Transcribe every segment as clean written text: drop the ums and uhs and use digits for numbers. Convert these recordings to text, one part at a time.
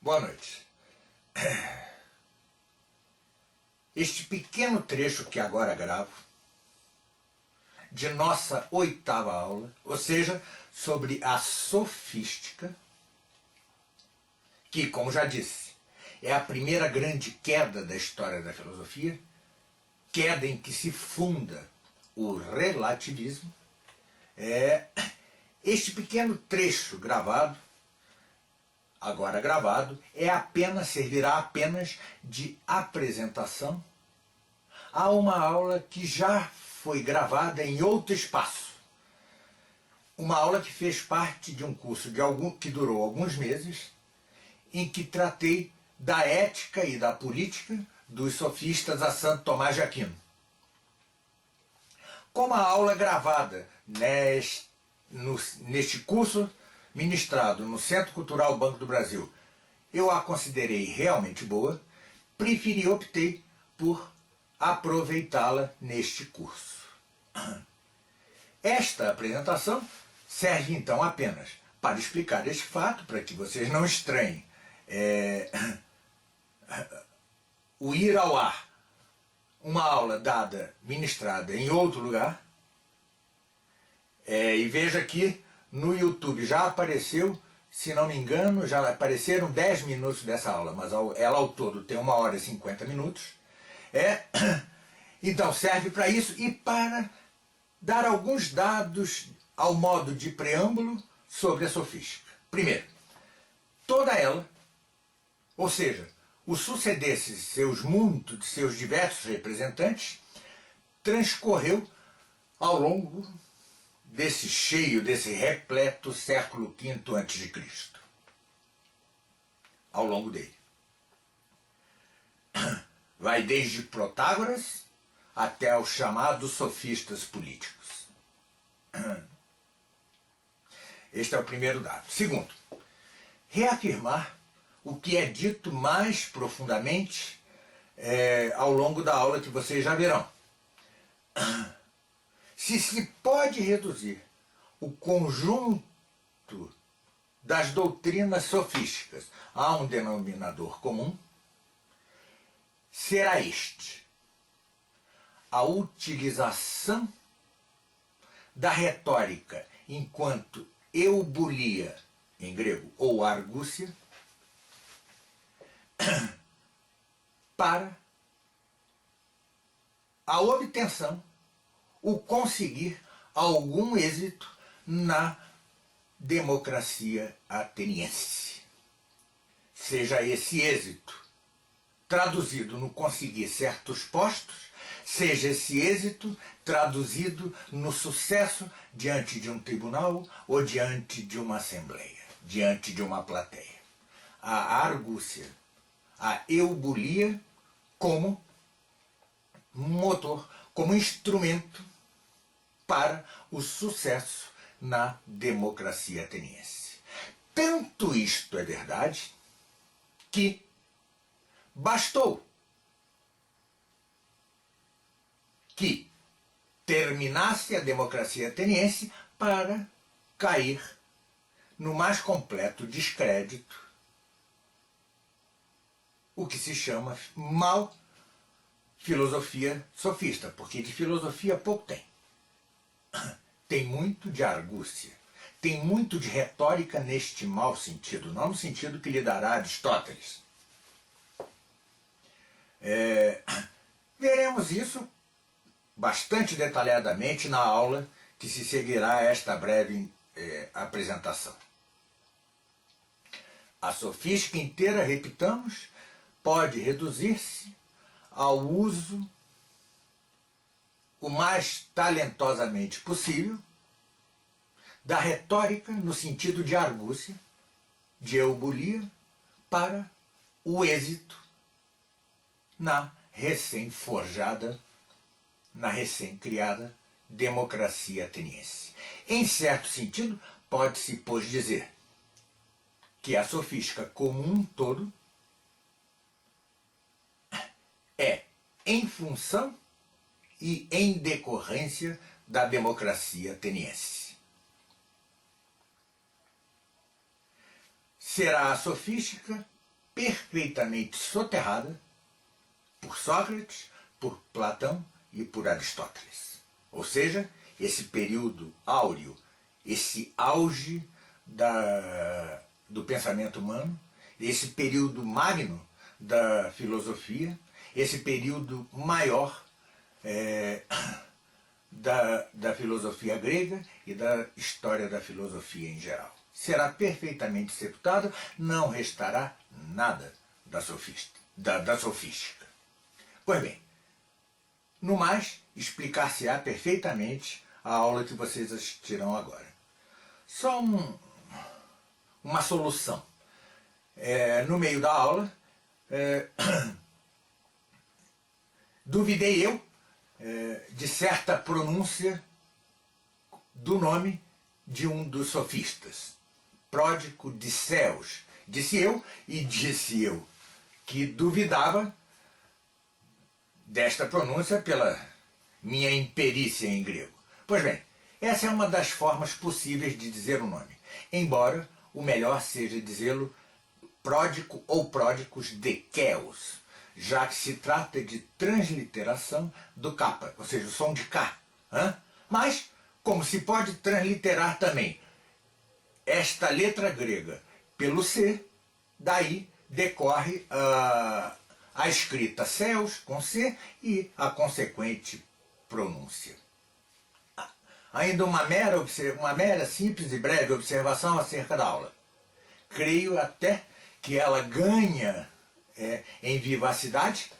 Boa noite. Este pequeno trecho que agora gravo, de nossa 8ª aula, ou seja, sobre a sofística, que, como já disse, é a primeira grande queda da história da filosofia, queda em que se funda o relativismo. Este pequeno trecho gravado, agora gravado, servirá apenas de apresentação a uma aula que já foi gravada em outro espaço. Uma aula que fez parte de um curso que durou alguns meses, em que tratei da ética e da política dos sofistas a Santo Tomás de Aquino. Como a aula gravada neste curso ministrado no Centro Cultural Banco do Brasil, eu a considerei realmente boa, optei por aproveitá-la neste curso. Esta apresentação serve então apenas para explicar este fato, para que vocês não estranhem o ir ao ar, uma aula ministrada em outro lugar. E veja que no YouTube já apareceu, se não me engano, já apareceram 10 minutos dessa aula, mas ela ao todo tem 1h e 50 minutos. Então serve para isso e para dar alguns dados ao modo de preâmbulo sobre a sofística. Primeiro, toda ela, ou seja, o suceder de seus diversos representantes, transcorreu ao longo desse repleto século V a.C. Ao longo dele. Vai desde Protágoras até os chamados sofistas políticos. Este é o primeiro dado. Segundo, reafirmar o que é dito mais profundamente ao longo da aula que vocês já verão. Se pode reduzir o conjunto das doutrinas sofísticas a um denominador comum, será este: a utilização da retórica enquanto eubulia, em grego, ou argúcia, para a obtenção, o conseguir algum êxito na democracia ateniense. Seja esse êxito traduzido no conseguir certos postos, seja esse êxito traduzido no sucesso diante de um tribunal ou diante de uma assembleia, diante de uma plateia. A argúcia, a eubulia como motor, como instrumento para o sucesso na democracia ateniense. Tanto isto é verdade que bastou que terminasse a democracia ateniense para cair no mais completo descrédito o que se chama mal filosofia sofista, porque de filosofia pouco tem. Tem muito de argúcia, tem muito de retórica neste mau sentido, não no sentido que lhe dará Aristóteles. Veremos isso bastante detalhadamente na aula que se seguirá a esta breve apresentação. A sofística inteira, repitamos, pode reduzir-se ao uso o mais talentosamente possível da retórica no sentido de argúcia, de eubulia, para o êxito na recém-forjada, na recém-criada democracia ateniense. Em certo sentido, pode-se, pois, dizer que a sofística como um todo é em função e em decorrência da democracia ateniense. Será a sofística perfeitamente soterrada por Sócrates, por Platão e por Aristóteles. Ou seja, esse período áureo, esse auge do pensamento humano, esse período magno da filosofia, esse período maior da filosofia grega e da história da filosofia em geral. Será perfeitamente sepultado, não restará nada da sofística. Pois bem, no mais, explicar-se-á perfeitamente a aula que vocês assistirão agora. Só uma solução. No meio da aula, duvidei eu de certa pronúncia do nome de um dos sofistas. Pródico de Céus. Disse eu que duvidava desta pronúncia pela minha imperícia em grego. Pois bem, essa é uma das formas possíveis de dizer o nome, embora o melhor seja dizê-lo pródico ou pródicos de Kéos, já que se trata de transliteração do capa, ou seja, o som de K. Mas, como se pode transliterar também esta letra grega pelo C, daí decorre a escrita Céus com C e a consequente pronúncia. Ainda uma mera simples e breve observação acerca da aula. Creio até que ela ganha em vivacidade,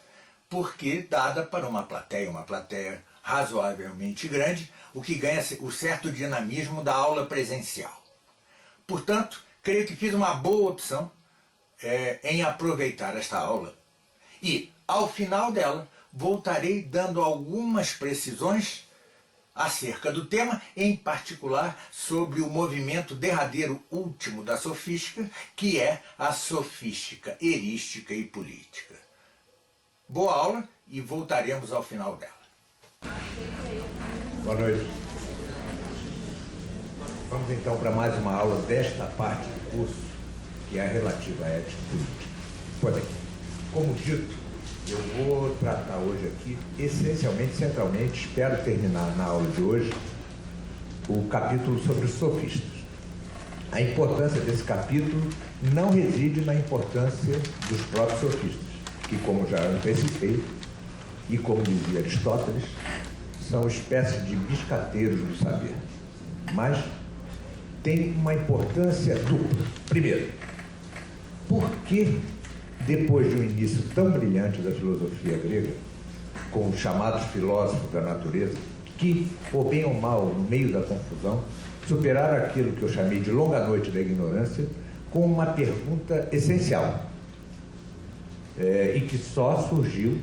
porque dada para uma plateia razoavelmente grande, o que ganha o certo dinamismo da aula presencial. Portanto, creio que fiz uma boa opção em aproveitar esta aula e, ao final dela, voltarei dando algumas precisões acerca do tema, em particular sobre o movimento derradeiro último da sofística, que é a sofística erística e política. Boa aula e voltaremos ao final dela. Boa noite. Vamos então para mais uma aula desta parte do curso, que é relativa à ética política. Pois bem, como dito, eu vou tratar hoje aqui, essencialmente, centralmente, espero terminar na aula de hoje, o capítulo sobre os sofistas. A importância desse capítulo não reside na importância dos próprios sofistas, que, como já antecipei, e como dizia Aristóteles, são espécies de biscateiros do saber. Mas tem uma importância dupla. Primeiro, por que, depois de um início tão brilhante da filosofia grega, com os chamados filósofos da natureza, que, por bem ou mal, no meio da confusão, superaram aquilo que eu chamei de longa noite da ignorância, com uma pergunta essencial, e que só surgiu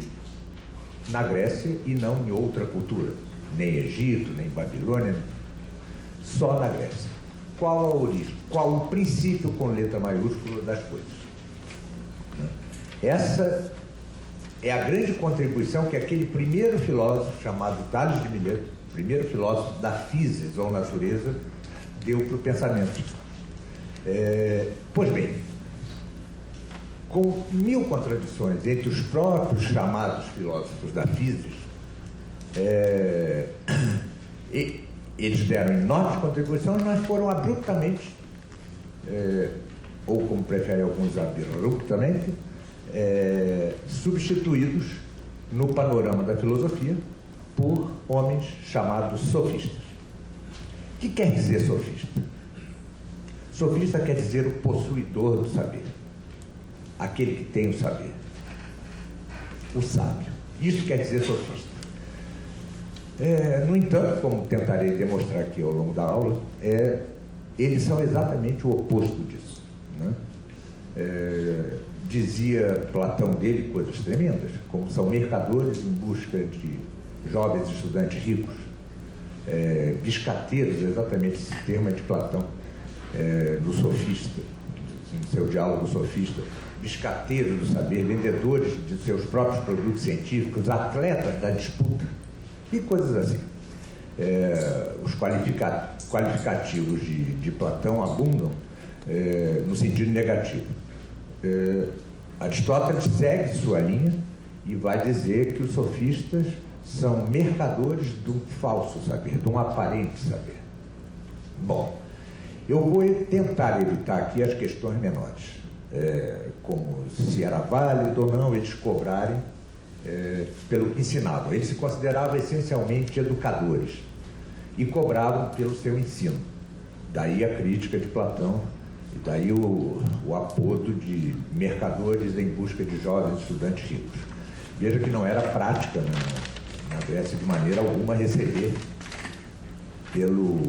na Grécia e não em outra cultura, nem Egito, nem Babilônia, só na Grécia. Qual a origem? Qual o princípio com letra maiúscula das coisas? Essa é a grande contribuição que aquele primeiro filósofo chamado Tales de Mileto, primeiro filósofo da physis ou natureza, deu para o pensamento. Pois bem, com 1000 contradições entre os próprios chamados filósofos da physis, eles deram enormes contribuições, mas foram abruptamente, ou como preferem alguns dizer, abruptamente, substituídos no panorama da filosofia por homens chamados sofistas. O que quer dizer sofista? Sofista quer dizer o possuidor do saber, aquele que tem o saber, o sábio. Isso quer dizer sofista. No entanto, como tentarei demonstrar aqui ao longo da aula, eles são exatamente o oposto disso, né? Dizia Platão dele coisas tremendas, como são mercadores em busca de jovens estudantes ricos, biscateiros, exatamente esse termo é de Platão, no Sofista, no seu diálogo sofista, biscateiros do saber, vendedores de seus próprios produtos científicos, atletas da disputa, e coisas assim. Os qualificativos de Platão abundam no sentido negativo. Aristóteles segue sua linha e vai dizer que os sofistas são mercadores de um falso saber, de um aparente saber. Bom, eu vou tentar evitar aqui as questões menores, como se era válido ou não eles cobrarem pelo que ensinavam. Eles se consideravam essencialmente educadores e cobravam pelo seu ensino. Daí a crítica de Platão, e daí o apodo de mercadores em busca de jovens estudantes ricos. Veja que não era prática na Grécia de maneira alguma receber pelo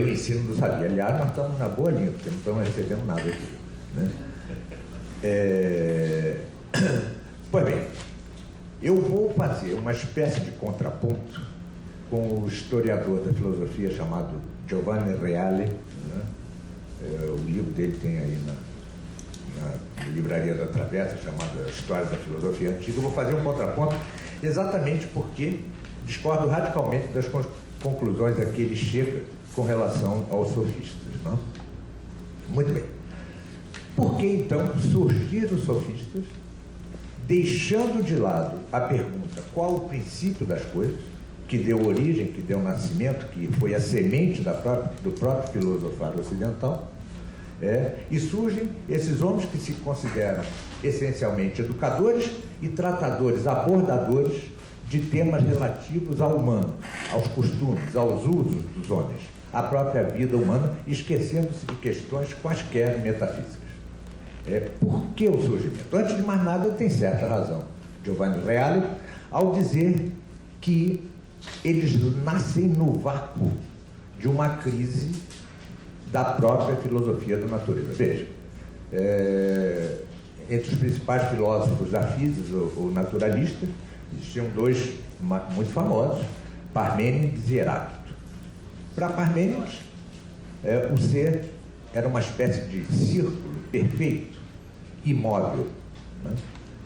ensino do saber. Aliás, nós estamos na boa linha, porque não estamos recebendo nada aqui, né? Pois bem, eu vou fazer uma espécie de contraponto com o historiador da filosofia chamado Giovanni Reale, né? O livro dele tem aí na livraria da Travessa, chamada História da Filosofia Antiga. Eu vou fazer um contraponto exatamente porque discordo radicalmente das conclusões a que ele chega com relação aos sofistas, não? Muito bem. Por que então surgiram os sofistas, deixando de lado a pergunta qual o princípio das coisas, que deu origem, que deu nascimento, que foi a semente do próprio filosofar ocidental, e surgem esses homens que se consideram essencialmente educadores e tratadores, abordadores de temas relativos ao humano, aos costumes, aos usos dos homens, à própria vida humana, esquecendo-se de questões quaisquer metafísicas. Por que o surgimento? Antes de mais nada, tem certa razão Giovanni Reale ao dizer que eles nascem no vácuo de uma crise da própria filosofia da natureza. Veja, entre os principais filósofos da física ou naturalistas, existiam dois muito famosos, Parmênides e Heráclito. Para Parmênides, o ser era uma espécie de círculo perfeito, imóvel, né?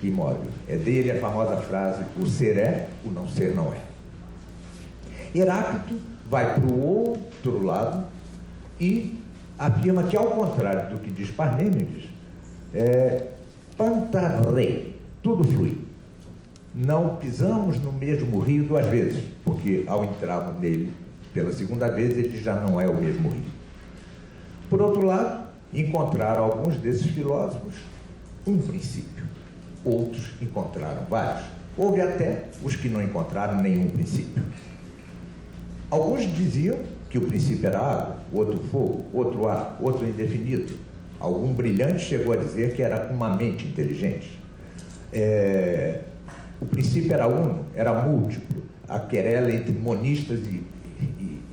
Imóvel. É dele a famosa frase: o ser é, o não ser não é. Heráclito vai para o outro lado e afirma que, ao contrário do que diz Parmênides, panta rei, tudo flui. Não pisamos no mesmo rio duas vezes, porque ao entrarmos nele pela segunda vez, ele já não é o mesmo rio. Por outro lado, encontraram alguns desses filósofos um princípio, outros encontraram vários. Houve até os que não encontraram nenhum princípio. Alguns diziam que o princípio era água, outro fogo, outro ar, outro indefinido. Algum brilhante chegou a dizer que era uma mente inteligente. O princípio era uno, era múltiplo, a querela entre monistas e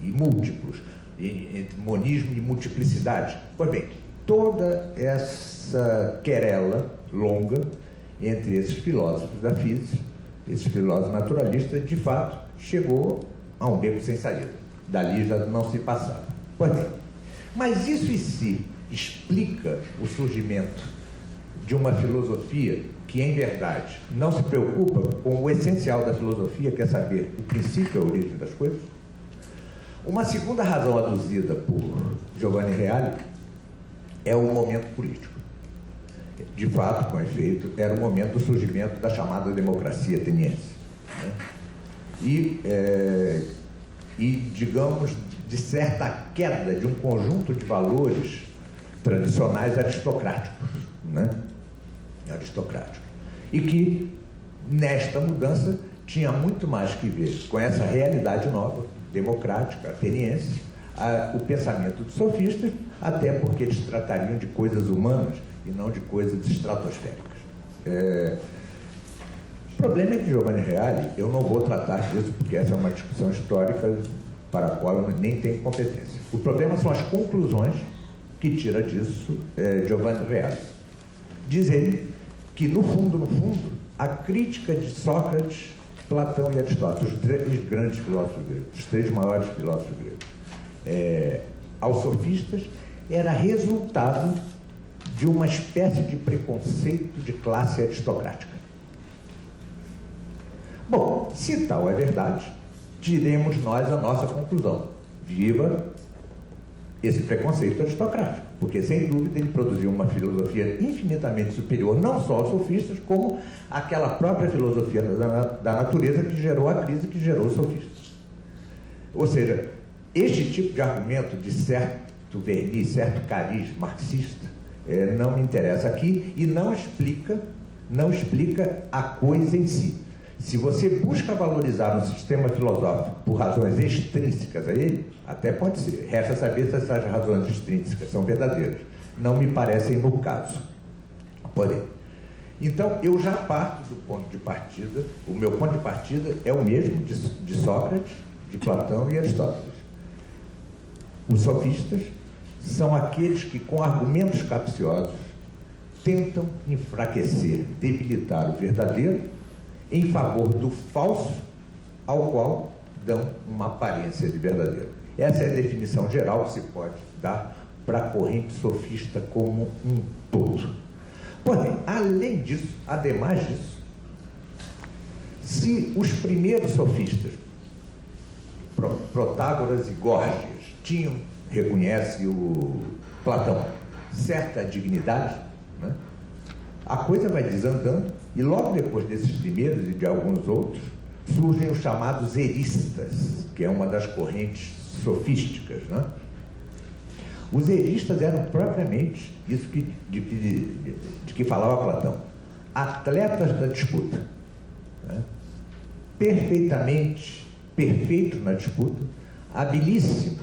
múltiplos, entre monismo e multiplicidade. Pois bem, toda essa querela longa entre esses filósofos da física, esses filósofos naturalistas, de fato, chegou a um beco sem saída. Dali já não se passava. Pois bem, mas isso em si explica o surgimento de uma filosofia que, em verdade, não se preocupa com o essencial da filosofia, que é saber o princípio e a origem das coisas? Uma segunda razão aduzida por Giovanni Reale é o momento político. De fato, com efeito, era o momento do surgimento da chamada democracia ateniense, né? E, digamos, de certa queda de um conjunto de valores tradicionais aristocráticos, né? Aristocráticos. E que, nesta mudança, tinha muito mais que ver com essa realidade nova, democrática, ateniense, o pensamento dos sofistas, até porque eles tratariam de coisas humanas e não de coisas estratosféricas. O problema é que Giovanni Reale, eu não vou tratar disso, porque essa é uma discussão histórica para a qual eu nem tenho competência. O problema são as conclusões que tira disso Giovanni Reale. Diz ele que, no fundo, a crítica de Sócrates, Platão e Aristóteles, os três grandes filósofos gregos, os três maiores filósofos gregos, aos sofistas, era resultado de uma espécie de preconceito de classe aristocrática. Bom, se tal é verdade, tiremos nós a nossa conclusão. Viva esse preconceito aristocrático, porque, sem dúvida, ele produziu uma filosofia infinitamente superior, não só aos sofistas, como àquela própria filosofia da natureza que gerou a crise, que gerou os sofistas. Ou seja, este tipo de argumento de certo verniz, certo cariz marxista, não me interessa aqui e não explica a coisa em si. Se você busca valorizar um sistema filosófico por razões extrínsecas a ele, até pode ser. Resta saber se essas razões extrínsecas são verdadeiras. Não me parecem no caso. Porém, então, eu já parto do ponto de partida, o meu ponto de partida é o mesmo de Sócrates, de Platão e Aristóteles. Os sofistas são aqueles que, com argumentos capciosos, tentam enfraquecer, debilitar o verdadeiro em favor do falso, ao qual dão uma aparência de verdadeiro. Essa é a definição geral que se pode dar para a corrente sofista como um todo. Porém, além disso, ademais disso, se os primeiros sofistas, Protágoras e Górgias, tinham, reconhece o Platão, certa dignidade, né? A coisa vai desandando e logo depois desses primeiros e de alguns outros surgem os chamados eristas, que é uma das correntes sofísticas, né? Os eristas eram propriamente isso de que falava Platão, atletas da disputa, né? Perfeitos na disputa, habilíssimos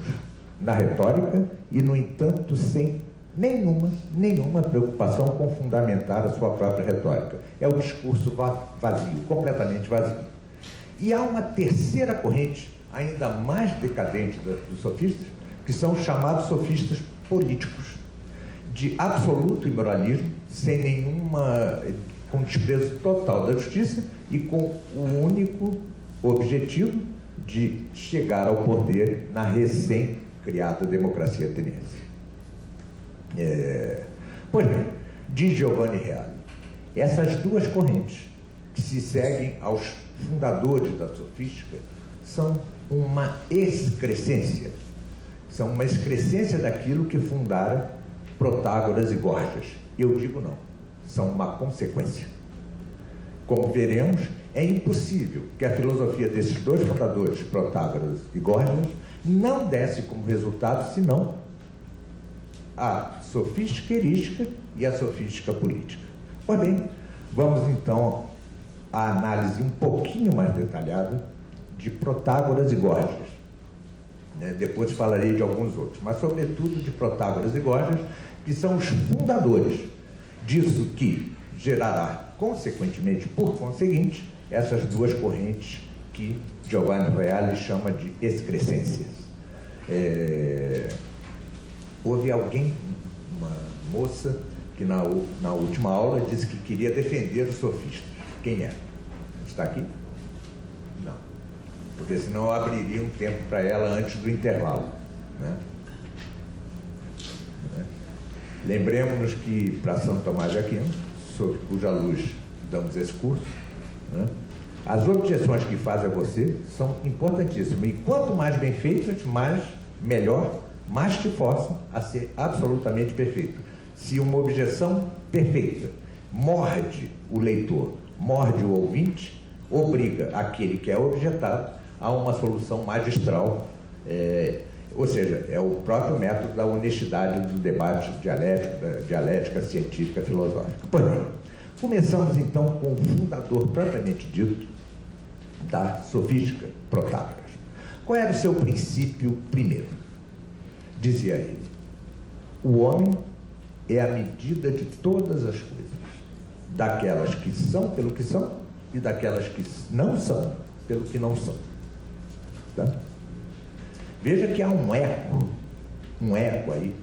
na retórica e, no entanto, sem nenhuma preocupação com fundamentar a sua própria retórica. É o discurso vazio, completamente vazio. E há uma terceira corrente, ainda mais decadente dos sofistas, que são os chamados sofistas políticos, de absoluto imoralismo, com desprezo total da justiça e com o único objetivo de chegar ao poder na recém-criada democracia ateniense. Pois bem, diz Giovanni Reale, essas duas correntes que se seguem aos fundadores da sofística são uma excrescência, daquilo que fundara Protágoras e Górgias. Eu digo não, são uma consequência. Como veremos, é impossível que a filosofia desses dois fundadores, Protágoras e Górgias, não desse como resultado, senão a sofística erística e a sofística política. Pois bem, vamos então à análise um pouquinho mais detalhada de Protágoras e Górgias. Depois falarei de alguns outros, mas sobretudo de Protágoras e Górgias, que são os fundadores disso que gerará, consequentemente, por conseguinte, essas duas correntes que Giovanni Reale chama de excrescências. Houve alguém, uma moça, que na última aula disse que queria defender os sofistas. Quem é? Está aqui? Não. Porque senão eu abriria um tempo para ela antes do intervalo, né? Lembremos-nos que, para São Tomás de Aquino, sob cuja luz damos esse curso, né, as objeções que faz a você são importantíssimas. E quanto mais bem feitas, melhor, mais te forçam a ser absolutamente perfeito. Se uma objeção perfeita morde o leitor, morde o ouvinte, obriga aquele que é objetado a uma solução magistral, ou seja, é o próprio método da honestidade do debate dialética científica filosófica. Pois bem, começamos então com o fundador propriamente dito da sofística, Protágoras. Qual era o seu princípio primeiro? Dizia ele: o homem é a medida de todas as coisas, daquelas que são pelo que são e daquelas que não são pelo que não são. Tá? Veja que há um eco aí,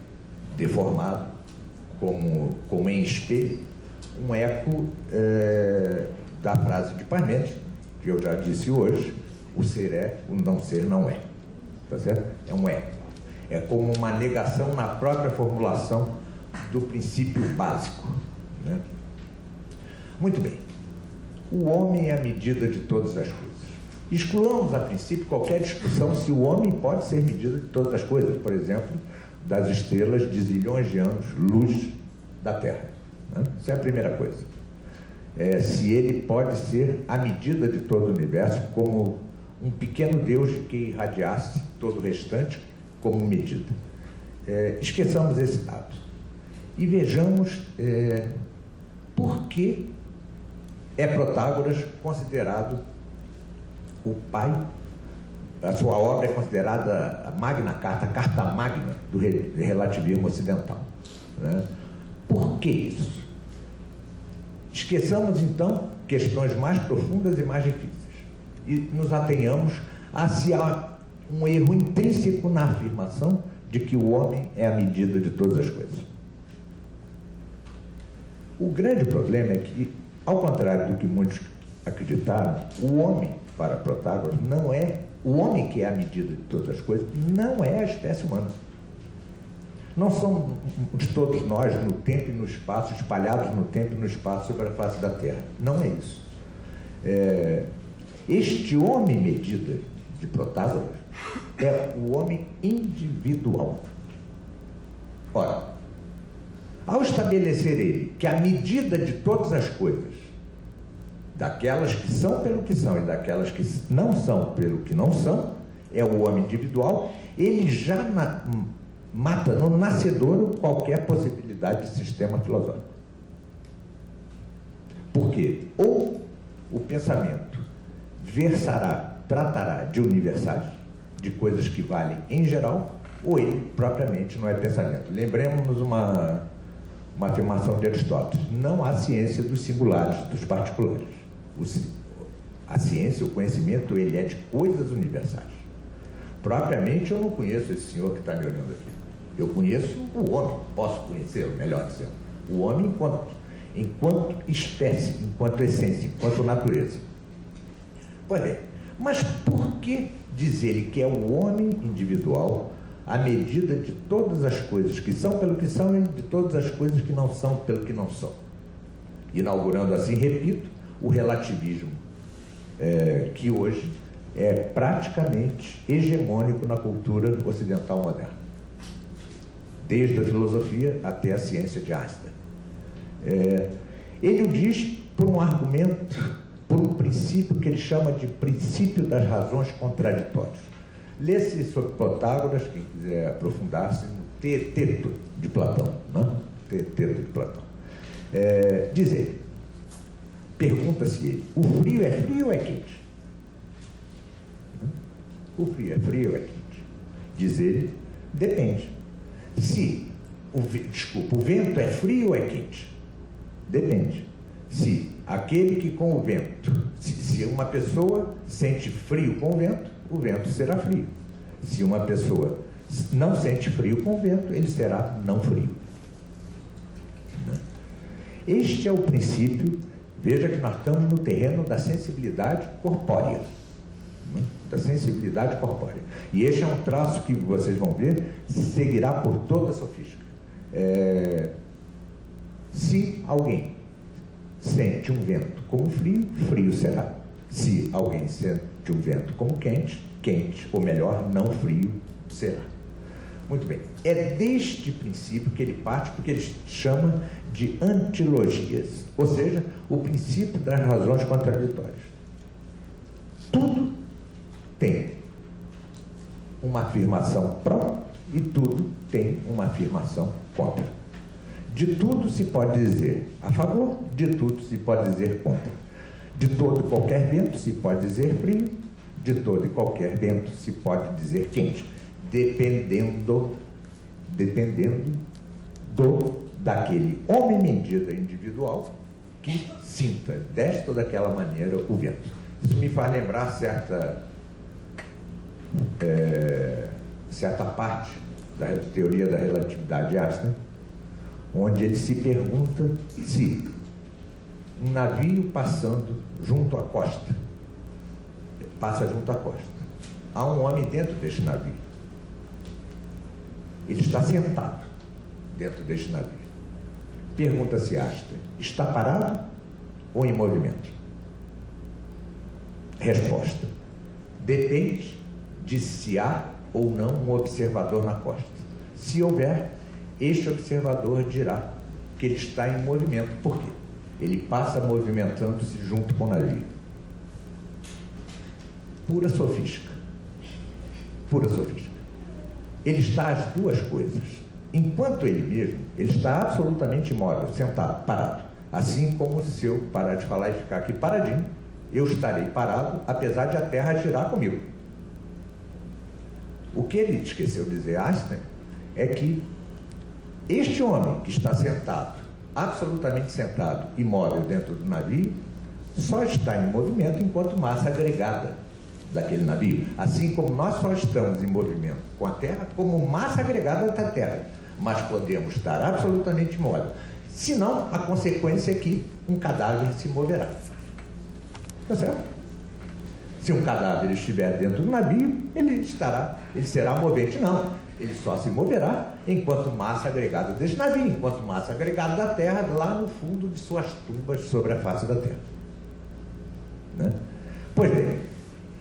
deformado, como em espelho, um eco da frase de Parmênides, que eu já disse hoje: o ser é, o não ser não é. Tá certo? É um eco. É como uma negação na própria formulação do princípio básico, né? Muito bem. O homem é a medida de todas as coisas. Excluamos, a princípio, qualquer discussão se o homem pode ser medida de todas as coisas. Por exemplo, das estrelas de zilhões de anos, luz da Terra. Né? Isso é a primeira coisa. Se ele pode ser a medida de todo o universo, como um pequeno Deus que irradiasse todo o restante como medida. Esqueçamos esse dado e vejamos por que é Protágoras considerado o pai. A sua obra é considerada a Magna Carta, a carta magna do relativismo ocidental. Né? Por que isso? Esqueçamos, então, questões mais profundas e mais difíceis e nos atenhamos a se há um erro intrínseco na afirmação de que o homem é a medida de todas as coisas. O grande problema é que, ao contrário do que muitos acreditaram, o homem, para Protágoras, não é o homem que é a medida de todas as coisas, não é a espécie humana. Não somos todos nós no tempo e no espaço, espalhados no tempo e no espaço sobre a face da Terra. Não é isso. Este homem medida de Protágoras é o homem individual. Ora, ao estabelecer ele que a medida de todas as coisas, daquelas que são pelo que são e daquelas que não são pelo que não são, é o homem individual, ele já mata no nascedouro qualquer possibilidade de sistema filosófico. Por quê? Ou o pensamento tratará de universais, de coisas que valem em geral, ou ele propriamente não é pensamento. Lembremos-nos uma afirmação de Aristóteles: não há ciência dos singulares, dos particulares. A ciência, o conhecimento, ele é de coisas universais. Propriamente eu não conheço esse senhor que está me olhando aqui. Eu conheço o homem, posso conhecê-lo, melhor dizendo. O homem enquanto espécie, enquanto essência, enquanto natureza. Pois é, mas por que diz ele que é o homem individual à medida de todas as coisas que são pelo que são e de todas as coisas que não são pelo que não são? Inaugurando assim, repito, o relativismo que hoje é praticamente hegemônico na cultura ocidental moderna, desde a filosofia até a ciência de Einstein. Ele o diz por um argumento, por um princípio que ele chama de princípio das razões contraditórias. Lê-se sobre Protágoras, quem quiser aprofundar-se, no Teto de Platão. Não? Teto de Platão. Diz ele, pergunta-se ele: o frio é frio ou é quente? O frio é frio ou é quente? Diz ele, depende. O vento é frio ou é quente? Depende. Se aquele que com o vento, se uma pessoa sente frio com o vento será frio. Se uma pessoa não sente frio com o vento, ele será não frio. Este é o princípio. Veja que nós estamos no terreno da sensibilidade corpórea. Da sensibilidade corpórea. E este é um traço que vocês vão ver, seguirá por toda a sofística. Se alguém sente um vento como frio, frio será. Se alguém sente um vento como quente, quente, ou melhor, não frio será. Muito bem. É deste princípio que ele parte, porque ele chama de antilogias, ou seja, o princípio das razões contraditórias. Tudo tem uma afirmação pró e tudo tem uma afirmação contra. De tudo se pode dizer a favor, de tudo se pode dizer contra. De todo e qualquer vento se pode dizer frio, de todo e qualquer vento se pode dizer quente, dependendo daquele homem medida individual que sinta desta ou daquela maneira o vento. Isso me faz lembrar certa parte da teoria da relatividade de Einstein, onde ele se pergunta se um navio passando junto à costa, passa junto à costa, há um homem dentro deste navio. Ele está sentado dentro deste navio. Pergunta-se Einstein: está parado ou em movimento? Resposta: depende de se há ou não um observador na costa. Se houver, este observador dirá que ele está em movimento. Por quê? Ele passa movimentando-se junto com o navio. Pura sofística. Pura sofística. Ele está às duas coisas. Enquanto ele mesmo, ele está absolutamente imóvel, sentado, parado. Assim como se eu parar de falar e ficar aqui paradinho, eu estarei parado, apesar de a Terra girar comigo. O que ele esqueceu de dizer, Einstein, é que este homem que está sentado, absolutamente sentado, imóvel dentro do navio, só está em movimento enquanto massa agregada daquele navio. Assim como nós só estamos em movimento com a Terra, como massa agregada da Terra. Mas podemos estar absolutamente imóvel. Senão, a consequência é que um cadáver se moverá. Está certo? Se um cadáver estiver dentro do navio, ele será movente. Não, ele só se moverá enquanto massa agregada deste navio, enquanto massa agregada da Terra, lá no fundo de suas tumbas sobre a face da Terra. Né? Pois bem,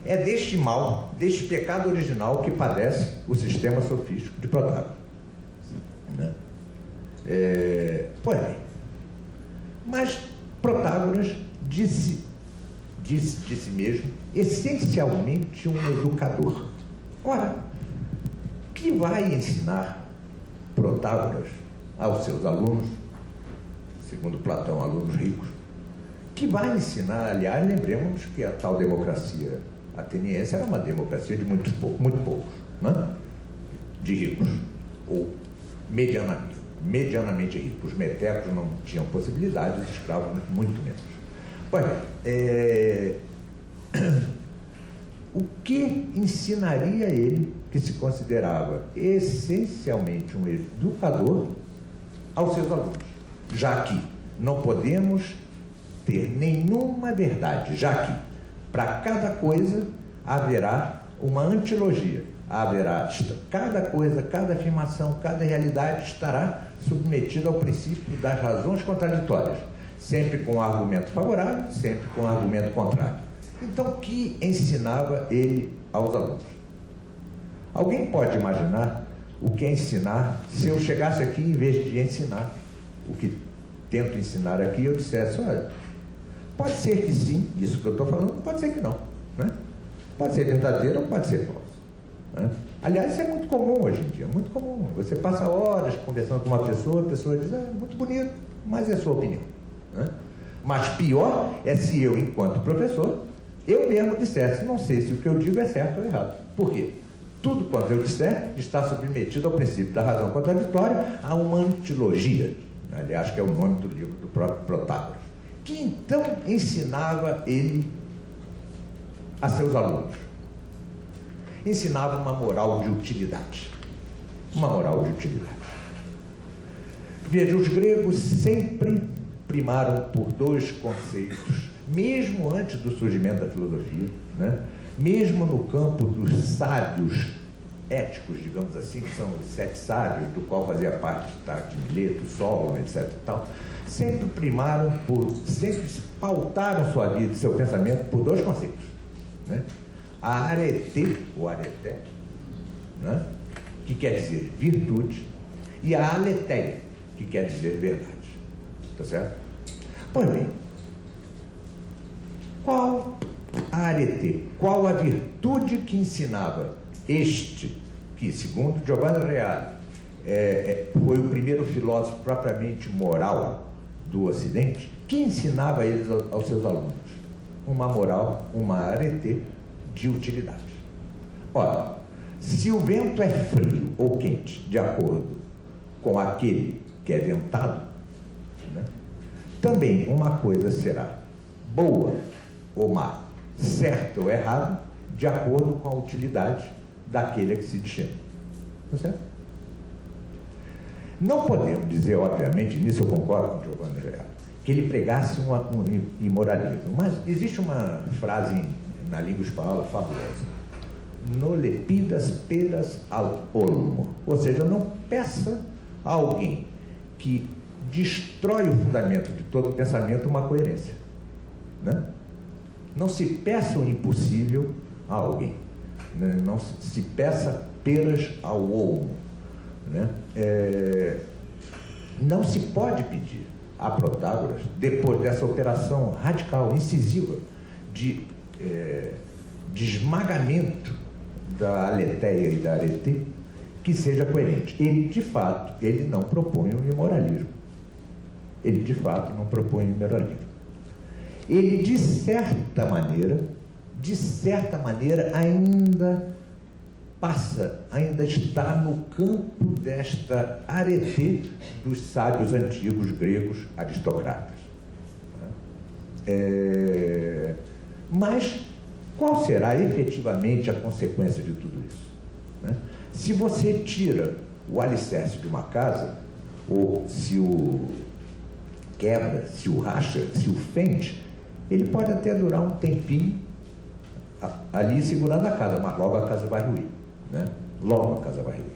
é deste mal, deste pecado original que padece o sistema sofístico de Protágoras. Né? Pois bem, mas Protágoras disse de si mesmo, essencialmente um educador. Ora, que vai ensinar Protágoras aos seus alunos, segundo Platão, alunos ricos, que vai ensinar, aliás, lembremos que a tal democracia ateniense era uma democracia de muito poucos, né? De ricos, ou medianamente ricos. Os metecos não tinham possibilidade, os escravos muito menos. Olha, o que ensinaria ele, que se considerava essencialmente um educador, aos seus alunos? Já que não podemos ter nenhuma verdade, já que para cada coisa haverá uma antilogia, haverá cada coisa, cada afirmação, cada realidade estará submetida ao princípio das razões contraditórias, sempre com argumento favorável, sempre com argumento contrário. Então, o que ensinava ele aos alunos? Alguém pode imaginar o que é ensinar se eu chegasse aqui, em vez de ensinar o que tento ensinar aqui, eu dissesse, olha, pode ser que sim, isso que eu estou falando, pode ser que não, né? Pode ser verdadeiro ou pode ser falso, né? Aliás, isso é muito comum hoje em dia, muito comum. Você passa horas conversando com uma pessoa, a pessoa diz, muito bonito, mas é a sua opinião, né? Mas pior é se eu, enquanto professor, eu mesmo dissesse, não sei se o que eu digo é certo ou errado. Por quê? Tudo quanto eu disser está submetido ao princípio da razão contraditória, a uma antilogia. Aliás, que é o nome do livro do próprio Protágoras. Que então ensinava ele a seus alunos? Ensinava uma moral de utilidade. Uma moral de utilidade. Veja, os gregos sempre primaram por dois conceitos, mesmo antes do surgimento da filosofia, né? Mesmo no campo dos sábios éticos, digamos assim, que são os 7 sábios, do qual fazia parte de Mileto, Solon, etc. e tal, sempre sempre pautaram sua vida e seu pensamento por dois conceitos, né? A arete, ou areté, né? Que quer dizer virtude, e a aletheia, que quer dizer verdade. Está certo? Pois bem, qual a arete, qual a virtude que ensinava este, que segundo Giovanni Reale foi o primeiro filósofo propriamente moral do Ocidente, que ensinava eles aos seus alunos? Uma moral, uma arete de utilidade. Ora, se o vento é frio ou quente, de acordo com aquele que é ventado, né, também uma coisa será boa ou má, certo ou errado, de acordo com a utilidade daquele a que se destina. Tá certo? Não podemos dizer, obviamente, nisso eu concordo com o Giovanni Reale, que ele pregasse um imoralismo, mas existe uma frase na língua espanhola fabulosa: no le pidas peras al olmo, ou seja, não peça a alguém que destrói o fundamento de todo o pensamento uma coerência, né? Não se peça o impossível a alguém, né? Não se peça peras ao olmo, né? Não se pode pedir a Protágoras, depois dessa operação radical, incisiva, de esmagamento da Aletheia e da Arete, que seja coerente. Ele, de fato, ele não propõe o imoralismo. Ele, de fato, não propõe o imoralismo. Ele, de certa maneira, ainda está no campo desta arete dos sábios antigos gregos aristocratas. Mas qual será efetivamente a consequência de tudo isso? Se você tira o alicerce de uma casa, ou se o quebra, se o racha, se o fende, ele pode até durar um tempinho ali segurando a casa, mas logo a casa vai ruir. Logo a casa vai ruir.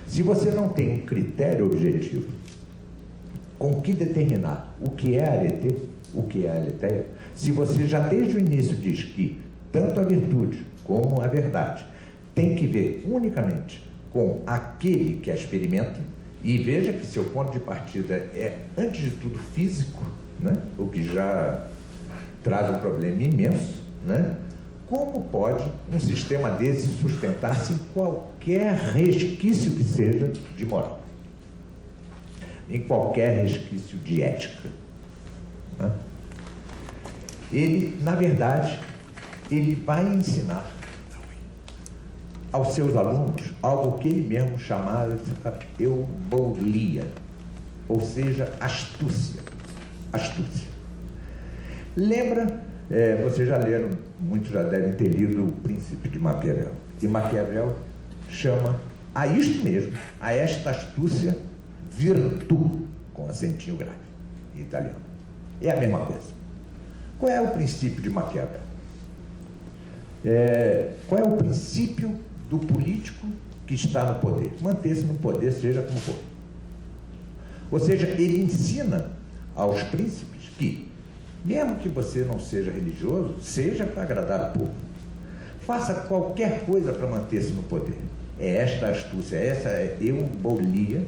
Se você não tem um critério objetivo com que determinar o que é arete, o que é a aletheia, se você já desde o início diz que tanto a virtude como a verdade tem que ver unicamente com aquele que a experimenta, e veja que seu ponto de partida é, antes de tudo, físico, o que já traz um problema imenso, como pode um sistema desse sustentar-se em qualquer resquício que seja de moral, em qualquer resquício de ética? Ele, na verdade, ele vai ensinar aos seus alunos algo que ele mesmo chamava de eubolia, ou seja, astúcia. Astúcia. Lembra, vocês já leram, muitos já devem ter lido O Príncipe de Maquiavel. E Maquiavel chama a isto mesmo, a esta astúcia, virtu, com acentinho grave, em italiano. É a mesma coisa. Qual é o princípio de Maquiavel? Qual é o princípio do político que está no poder? Manter-se no poder, seja como for. Ou seja, ele ensina aos príncipes que, mesmo que você não seja religioso, seja para agradar o povo. Faça qualquer coisa para manter-se no poder. É esta astúcia, essa eubolia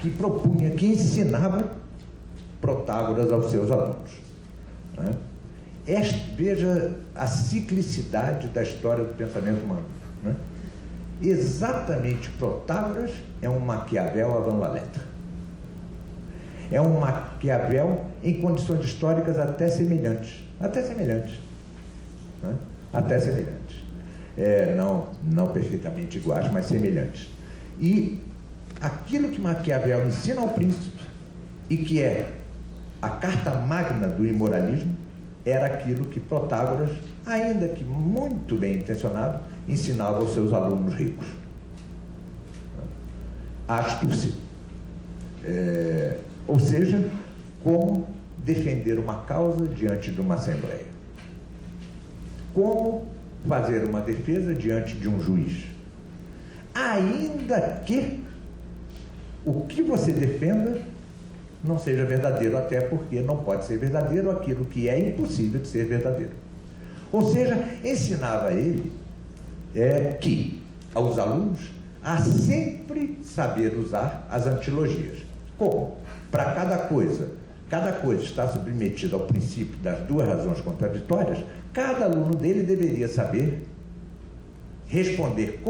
que propunha, que ensinava Protágoras aos seus alunos. Veja a ciclicidade da história do pensamento humano. Exatamente, Protágoras é um Maquiavel avant la lettre. É um Maquiavel em condições históricas até semelhantes. Até semelhantes. Não perfeitamente iguais, mas semelhantes. E aquilo que Maquiavel ensina ao príncipe, e que é a carta magna do imoralismo, era aquilo que Protágoras, ainda que muito bem intencionado, ensinava aos seus alunos ricos. A astúcia. Ou seja, como defender uma causa diante de uma assembleia. Como fazer uma defesa diante de um juiz. Ainda que o que você defenda não seja verdadeiro, até porque não pode ser verdadeiro aquilo que é impossível de ser verdadeiro. Ou seja, ensinava a ele aos alunos, a sempre saber usar as antilogias. Como? Para cada coisa está submetida ao princípio das duas razões contraditórias, cada aluno dele deveria saber responder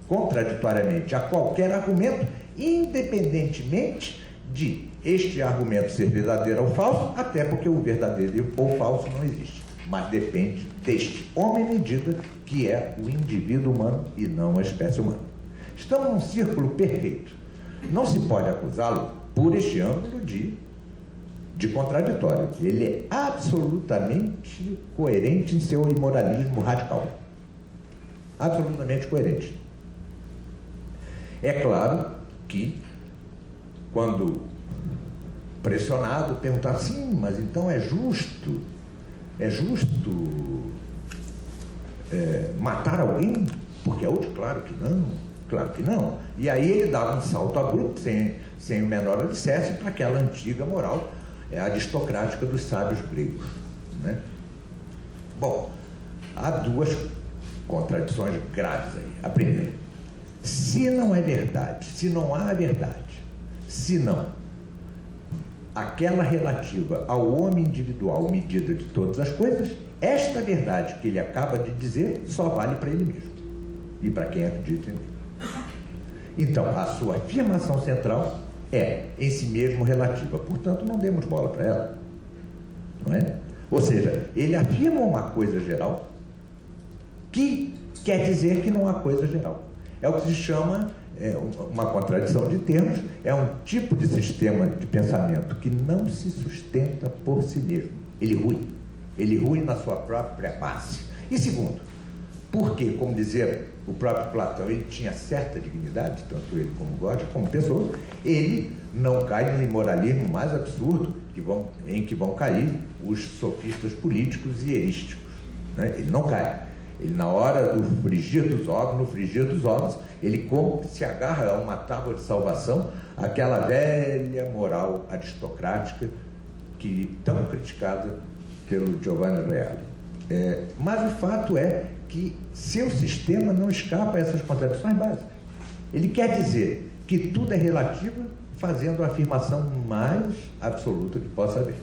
contraditoriamente a qualquer argumento, independentemente de este argumento ser verdadeiro ou falso, até porque o verdadeiro ou falso não existe, mas depende deste homem-medida que é o indivíduo humano e não a espécie humana. Estamos num círculo perfeito. Não se pode acusá-lo por este ângulo de contraditório. Ele é absolutamente coerente em seu imoralismo radical. Absolutamente coerente. É claro que, quando pressionado, perguntar assim, mas então é justo matar alguém? Porque é outro, claro que não. E aí ele dava um salto abrupto, sem o menor alicerce, para aquela antiga moral aristocrática dos sábios gregos. Bom, há duas contradições graves aí. A primeira, se Se não é verdade, se não há verdade, se não aquela relativa ao homem individual, medida de todas as coisas, esta verdade que ele acaba de dizer só vale para ele mesmo e para quem acredita nele. Então, a sua afirmação central é em si mesmo relativa, portanto, não demos bola para ela. Não é? Ou seja, ele afirma uma coisa geral que quer dizer que não há coisa geral. É o que se chama uma contradição de termos, é um tipo de sistema de pensamento que não se sustenta por si mesmo. Ele rui na sua própria base. E segundo, porque, como dizia o próprio Platão, ele tinha certa dignidade, tanto ele como God, como pessoa, ele não cai no imoralismo mais absurdo em que vão cair os sofistas políticos e erísticos. Né? Ele não cai. Ele, na hora do frigir dos ovos, no frigir dos ovos, ele se agarra a uma tábua de salvação, aquela velha moral aristocrática tão criticada pelo Giovanni Reale. Mas o fato é que seu sistema não escapa a essas contradições básicas. Ele quer dizer que tudo é relativo, fazendo a afirmação mais absoluta que possa haver.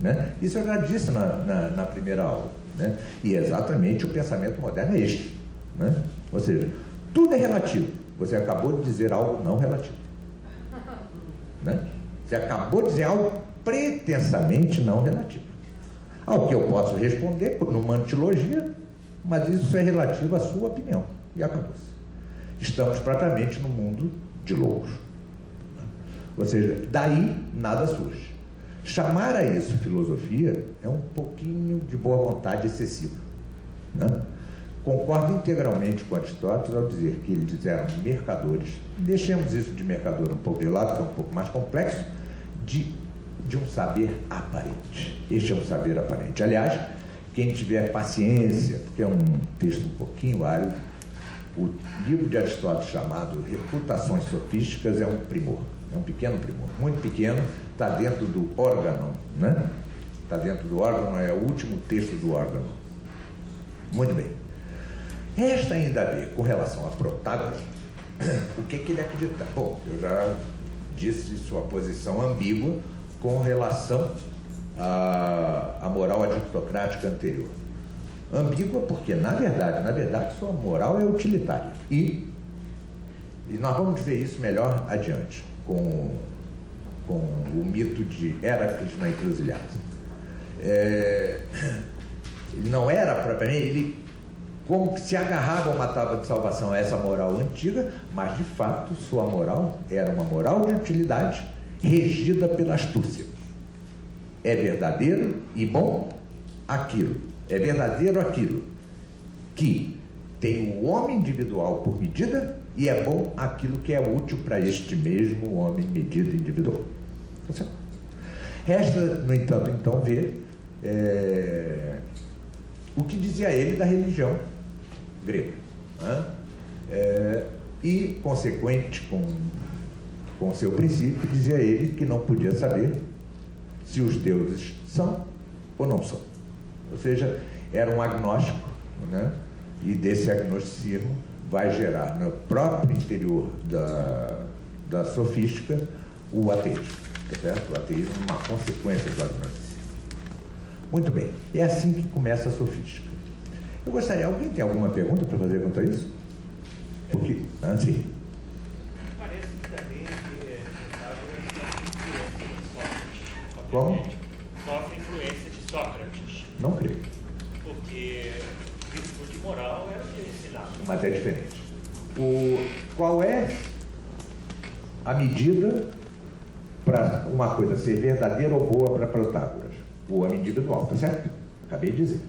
Né? Isso eu já disse na primeira aula. Né? E exatamente o pensamento moderno é este. Né? Ou seja, tudo é relativo. Você acabou de dizer algo não relativo. Né? Você acabou de dizer algo pretensamente não relativo. Ao que eu posso responder numa antilogia, mas isso é relativo à sua opinião. E acabou-se. Estamos praticamente no mundo de loucos. Ou seja, daí nada surge. Chamar a isso filosofia é um pouquinho de boa vontade excessiva. Né? Concordo integralmente com Aristóteles ao dizer que eles eram mercadores. Deixemos isso de mercador um pouco de lado, que é um pouco mais complexo, de um saber aparente. Este é um saber aparente. Aliás, quem tiver paciência, porque é um texto um pouquinho árido, o livro de Aristóteles chamado Refutações Sofísticas é um primor. É um pequeno primor, muito pequeno, está dentro do órgão, né? Está dentro do órgão, é o último texto do órgão. Muito bem. Resta ainda ver, com relação a Protágoras, o que ele acredita. Bom, eu já disse sua posição ambígua com relação à moral aristocrática anterior. Ambígua porque, na verdade, sua moral é utilitária. E nós vamos ver isso melhor adiante, com o mito de Heracles na encruzilhada. Ele não era propriamente, ele como que se agarrava a uma tábua de salvação a essa moral antiga, mas de fato sua moral era uma moral de utilidade regida pela astúcia. É verdadeiro e bom aquilo, é verdadeiro aquilo que tem o homem individual por medida e é bom aquilo que é útil para este mesmo homem medida individual. Resta, no entanto, então, ver o que dizia ele da religião grega. E, consequente com seu princípio, dizia ele que não podia saber se os deuses são ou não são. Ou seja, era um agnóstico, né? E desse agnosticismo vai gerar no próprio interior da sofística o ateísmo, certo? O ateísmo é uma consequência do agnosticismo. Muito bem, é assim que começa a sofística. Eu gostaria, alguém tem alguma pergunta para fazer quanto a isso? Porque, sim. Parece que também Como? sofre influência de Sócrates. Não creio. Porque virtude moral é o que é ensinado. Mas é diferente. Qual é a medida para uma coisa ser verdadeira ou boa para Protágoras? O homem individual, tá certo? Acabei de dizer.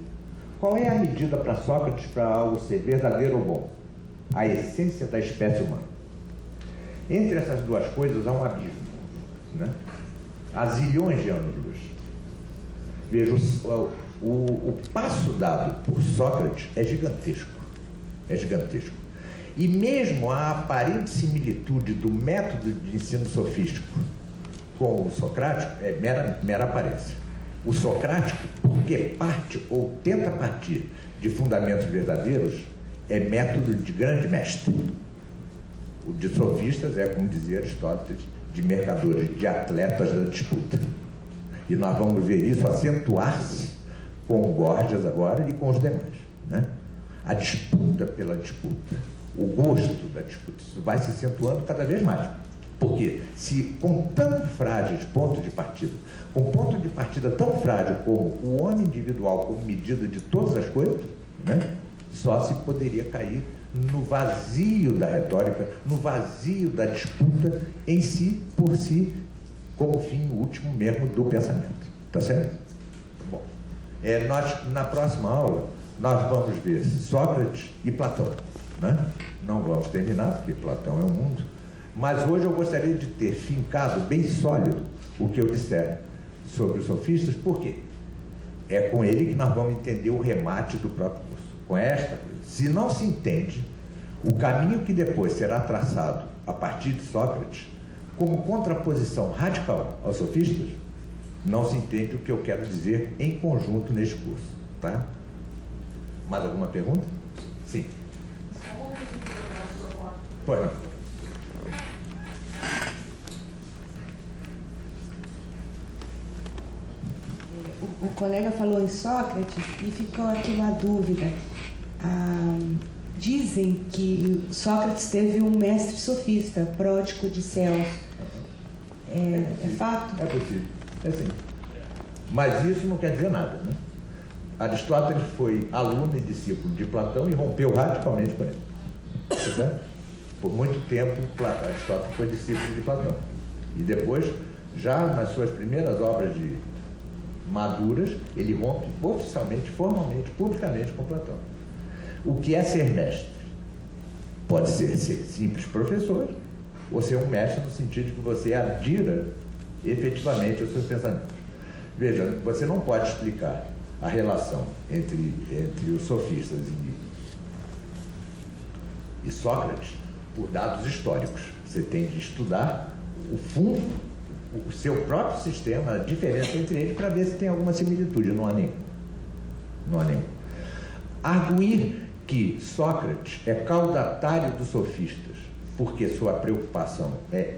Qual é a medida para Sócrates para algo ser verdadeiro ou bom? A essência da espécie humana. Entre essas duas coisas há um abismo, né? Há zilhões de anos-luz. Veja, o passo dado por Sócrates é gigantesco. É gigantesco. E mesmo a aparente similitude do método de ensino sofístico com o socrático é mera aparência. O socrático, porque parte ou tenta partir de fundamentos verdadeiros, é método de grande mestre. O de sofistas é, como dizia Aristóteles, de mercadores, de atletas da disputa. E nós vamos ver isso acentuar-se com o Gorgias agora e com os demais, né? A disputa pela disputa, o gosto da disputa, isso vai se acentuando cada vez mais. Porque se com tão frágeis pontos de partida, com ponto de partida tão frágil como o homem individual como medida de todas as coisas, né, só se poderia cair no vazio da retórica, no vazio da disputa em si, por si, como fim último mesmo do pensamento. Tá certo? Bom, na próxima aula, nós vamos ver Sócrates e Platão, né? Não vamos terminar, porque Platão é o mundo, mas hoje eu gostaria de ter fincado bem sólido o que eu disser sobre os sofistas, porque é com ele que nós vamos entender o remate do próprio curso. Com esta coisa. Se não se entende o caminho que depois será traçado a partir de Sócrates, como contraposição radical aos sofistas, não se entende o que eu quero dizer em conjunto neste curso. Tá? Mais alguma pergunta? Sim. Pois não. O colega falou em Sócrates e ficou aqui uma dúvida. Dizem que Sócrates teve um mestre sofista, Pródico de Ceos. É fato? É possível. É sim. Mas isso não quer dizer nada, né? Aristóteles foi aluno e discípulo de Platão e rompeu radicalmente com ele. Tá? Por muito tempo, Aristóteles foi discípulo de Platão. E depois, já nas suas primeiras obras maduras, ele rompe oficialmente, formalmente, publicamente com Platão. O que é ser mestre? Pode ser simples professor, ou ser um mestre no sentido de que você adira efetivamente aos seus pensamentos. Veja, você não pode explicar a relação entre os sofistas e Sócrates por dados históricos. Você tem de estudar o fundo, o seu próprio sistema, a diferença entre eles, para ver se tem alguma similitude. Não há nenhum. Não há nenhum. Arguir que Sócrates é caudatário dos sofistas porque sua preocupação é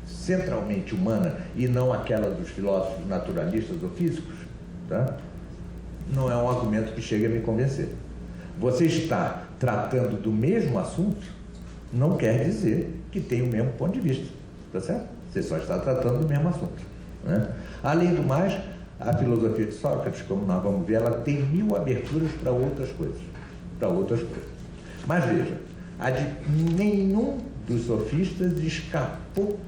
centralmente humana e não aquela dos filósofos naturalistas ou físicos, tá? Não é um argumento que chegue a me convencer. Você está tratando do mesmo assunto não quer dizer que tem o mesmo ponto de vista, tá certo? Você só está tratando do mesmo assunto, né? Além do mais, a filosofia de Sócrates, como nós vamos ver, ela tem 1000 aberturas para outras coisas. Mas veja, a de nenhum dos sofistas escapou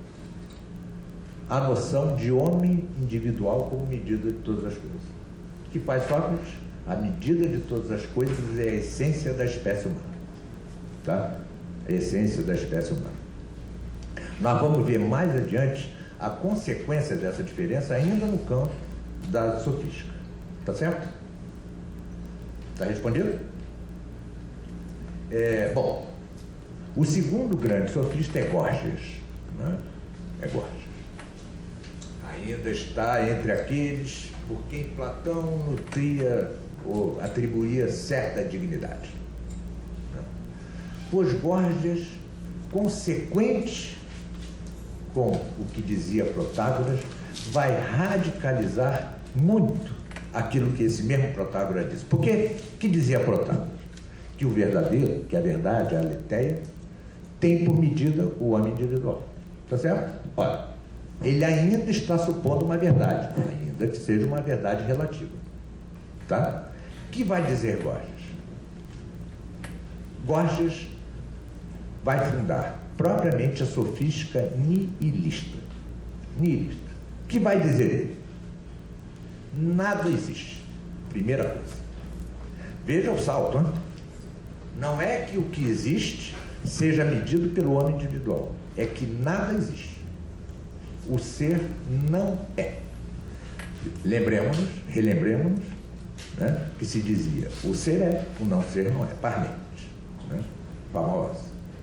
a noção de homem individual como medida de todas as coisas. O que faz Sócrates? A medida de todas as coisas é a essência da espécie humana. Tá? A essência da espécie humana. Nós vamos ver mais adiante a consequência dessa diferença ainda no campo da sofística. Tá certo? Está respondido? Bom, o segundo grande sofista é Gorgias, né? É Gorgias. Ainda está entre aqueles por quem Platão nutria ou atribuía certa dignidade. Pois Gorgias, consequente com o que dizia Protágoras, vai radicalizar muito aquilo que esse mesmo Protágoras disse. Porque que dizia Protágoras? Que o verdadeiro, que a verdade, a aletheia, tem por medida o homem individual. Está certo? Olha, ele ainda está supondo uma verdade, ainda que seja uma verdade relativa. Tá? O que vai dizer Gorgias? Gorgias vai fundar propriamente a sofística nihilista. Nihilista. O que vai dizer ele? Nada existe. Primeira coisa. Veja o salto, hein? Não é que o que existe seja medido pelo homem individual. É que nada existe. O ser não é. Relembremos-nos, né, que se dizia, o ser é, o não ser não é. Parmênides, né? Famosa.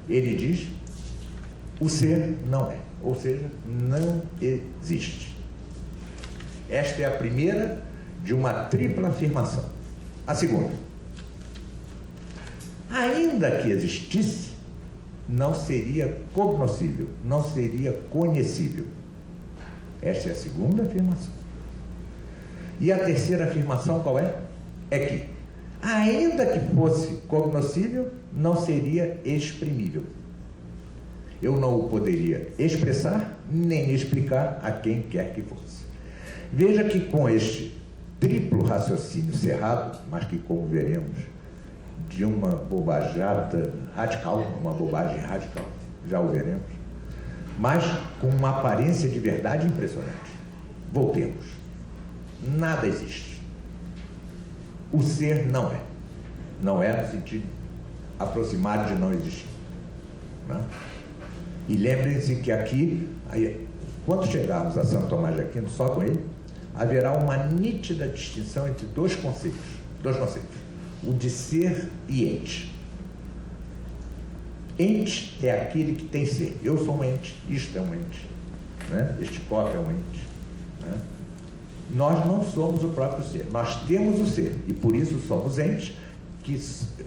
Ele diz, o ser não é, ou seja, não existe. Esta é a primeira de uma tripla afirmação. A segunda, ainda que existisse, não seria cognoscível, não seria conhecível. Esta é a segunda afirmação. E a terceira afirmação qual é? É que, ainda que fosse cognoscível, não seria exprimível. Eu não o poderia expressar, nem explicar a quem quer que fosse. Veja que com este triplo raciocínio cerrado, mas que, como veremos, de uma bobajada radical, uma bobagem radical, já o veremos, mas com uma aparência de verdade impressionante. Voltemos. Nada existe. O ser não é. Não é no sentido aproximado de não existir. Não? E lembrem-se que aqui, quando chegarmos a Santo Tomás de Aquino, só com ele, haverá uma nítida distinção entre dois conceitos. O de ser e ente. Ente é aquele que tem ser. Eu sou um ente, isto é um ente, né? Este copo é um ente, né? Nós não somos o próprio ser, nós temos o ser, e por isso somos entes, que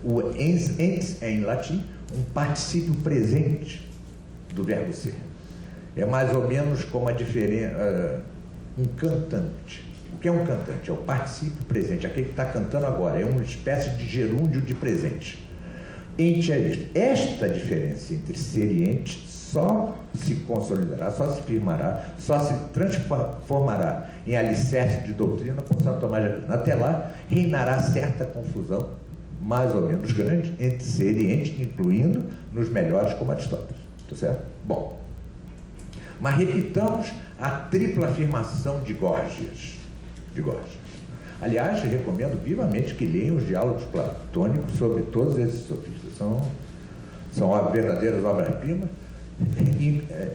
o entes é, em latim, um particípio presente do verbo ser. É mais ou menos como a diferença, um cantante. O que é um cantante? É o particípio presente, aquele que está cantando agora, é uma espécie de gerúndio de presente. Ente é isto. Esta diferença entre ser e ente só se consolidará, só se firmará, só se transformará em alicerce de doutrina com Santo Tomás de Aquino. Até lá, reinará certa confusão, mais ou menos grande, entre ser e ente, incluindo nos melhores como Aristóteles. Está certo? Bom, mas repitamos a tripla afirmação de Gorgias. Aliás, eu recomendo vivamente que leiam os diálogos platônicos sobre todos esses sofistas. São verdadeiras obras-primas,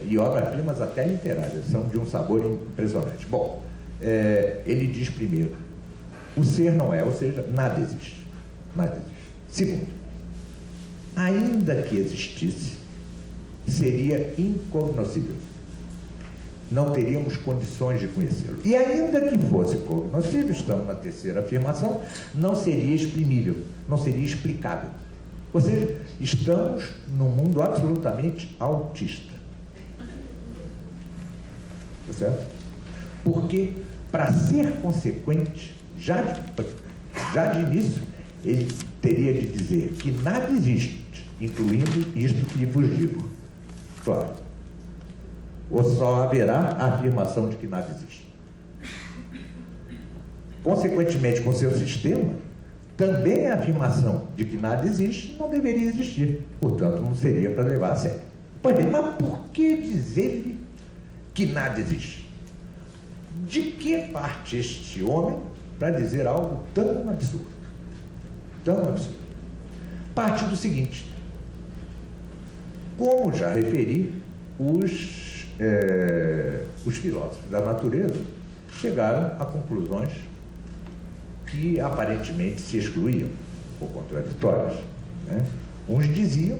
e obras-primas até literárias, são de um sabor impressionante. Bom, ele diz primeiro, o ser não é, ou seja, nada existe. Nada existe. Segundo, ainda que existisse, seria incognoscível. Não teríamos condições de conhecê-lo. E ainda que fosse cognoscível, estamos na terceira afirmação, não seria exprimível, não seria explicável. Ou seja, estamos num mundo absolutamente autista. Tá certo? Porque, para ser consequente, já de início, ele teria de dizer que nada existe, incluindo isto que vos digo. Claro. Ou só haverá a afirmação de que nada existe. Consequentemente, com seu sistema, também a afirmação de que nada existe não deveria existir. Portanto, não seria para levar a sério. Pois bem, mas por que dizer-lhe que nada existe? De que parte este homem para dizer algo tão absurdo? Tão absurdo. Parte do seguinte. Como já referi, os filósofos da natureza chegaram a conclusões que aparentemente se excluíam, ou contraditórias, né? Uns diziam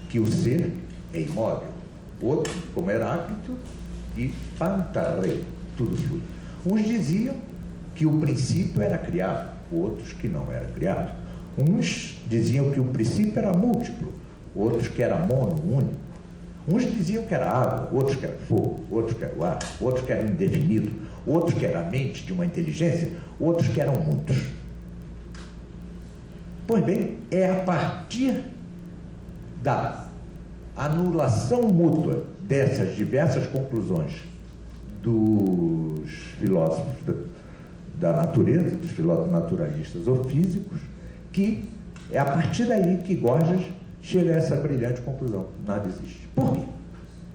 que o ser é imóvel, outros, como Heráclito e Pantarei, tudo flui. Uns diziam que o princípio era criado, outros que não era criado. Uns diziam que o princípio era múltiplo, outros que era mono, único. Uns diziam que era água, outros que era fogo, outros que era o ar, outros que era indefinido, outros que era a mente de uma inteligência, outros que eram muitos. Pois bem, é a partir da anulação mútua dessas diversas conclusões dos filósofos da natureza, dos filósofos naturalistas ou físicos, que é a partir daí que Gorgias chega a essa brilhante conclusão: nada existe. Por quê?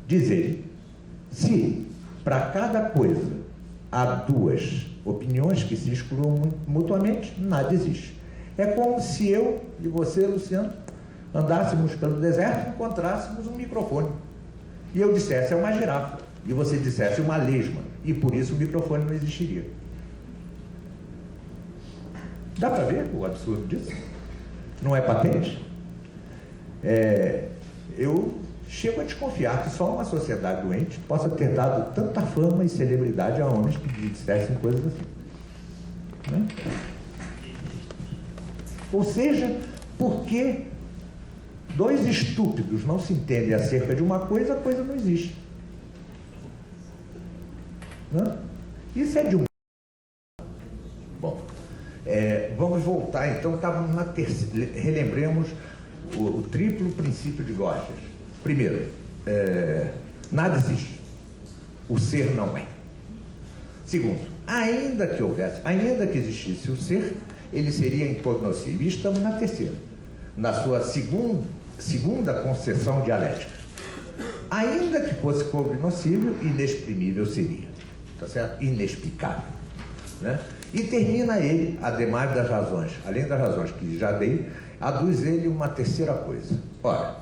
Diz ele, se para cada coisa há duas opiniões que se excluam mutuamente, nada existe. É como se eu e você, Luciano, andássemos pelo deserto e encontrássemos um microfone. E eu dissesse, é uma girafa. E você dissesse, uma lesma. E por isso o microfone não existiria. Dá para ver o absurdo disso? Não é patente? Eu chego a desconfiar que só uma sociedade doente possa ter dado tanta fama e celebridade a homens que dissessem coisas assim. Né? Ou seja, porque dois estúpidos não se entendem acerca de uma coisa, a coisa não existe. Não? Isso é de um... Bom, vamos voltar então, estávamos na terceira, relembremos o triplo princípio de Gorgias. Primeiro, nada existe, o ser não é. Segundo, ainda que existisse o ser, ele seria incognoscível. E estamos na terceira, na sua segunda concessão dialética. Ainda que fosse cognoscível, inexprimível seria. Tá certo? Inexplicável. Né? E termina ele, ademais das razões, além das razões que já dei, aduz ele uma terceira coisa. Ora,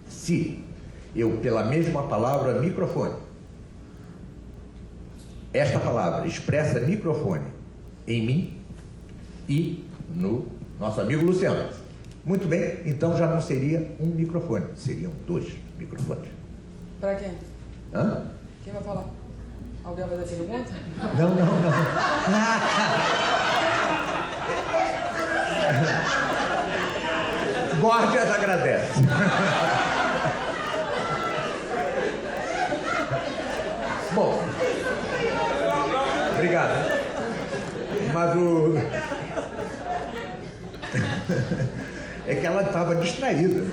se eu, pela mesma palavra microfone, esta palavra expressa microfone em mim e no nosso amigo Luciano, muito bem, então já não seria um microfone, seriam dois microfones. Para quem? Hã? Quem vai falar? Alguém vai dar pergunta? Não. Gorgias agradece. Bom, obrigado. Mas é que ela estava distraída.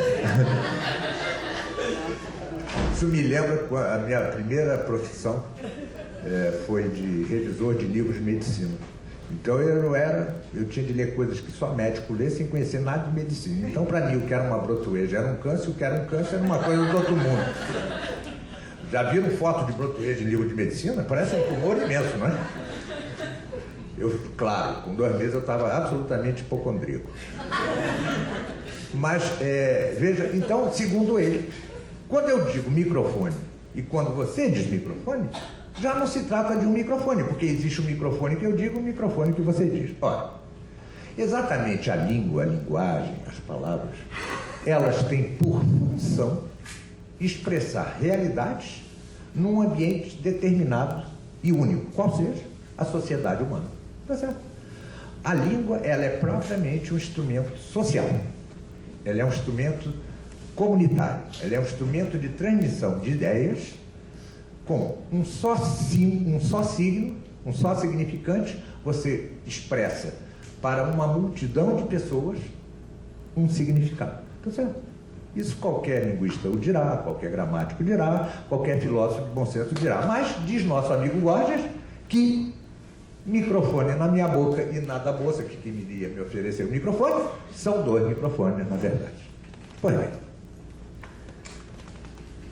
Isso me lembra que a minha primeira profissão foi de revisor de livros de medicina. Então eu tinha de ler coisas que só médico lê sem conhecer nada de medicina. Então, para mim, o que era uma brotoeja era um câncer, o que era um câncer era uma coisa do outro mundo. Já viram foto de brotoeja em livro de medicina? Parece um tumor imenso, não é? Claro, com 2 meses eu estava absolutamente hipocondríaco. Mas, veja, então, segundo ele, quando eu digo microfone e quando você diz microfone, já não se trata de um microfone, porque existe um microfone que eu digo, um microfone que você diz. Ora, exatamente a língua, a linguagem, as palavras, elas têm por função expressar realidades num ambiente determinado e único, qual seja a sociedade humana. Tá certo? A língua, ela é propriamente um instrumento social. Ela é um instrumento comunitário. Ela é um instrumento de transmissão de ideias com um só signo, um só significante. Você expressa para uma multidão de pessoas um significado. Tá certo? Isso qualquer linguista o dirá, qualquer gramático dirá, qualquer filósofo de bom senso dirá. Mas diz nosso amigo Gorgias que microfone na minha boca e na da moça que queria me oferecer o microfone são 2 microfones, na verdade. Pois bem,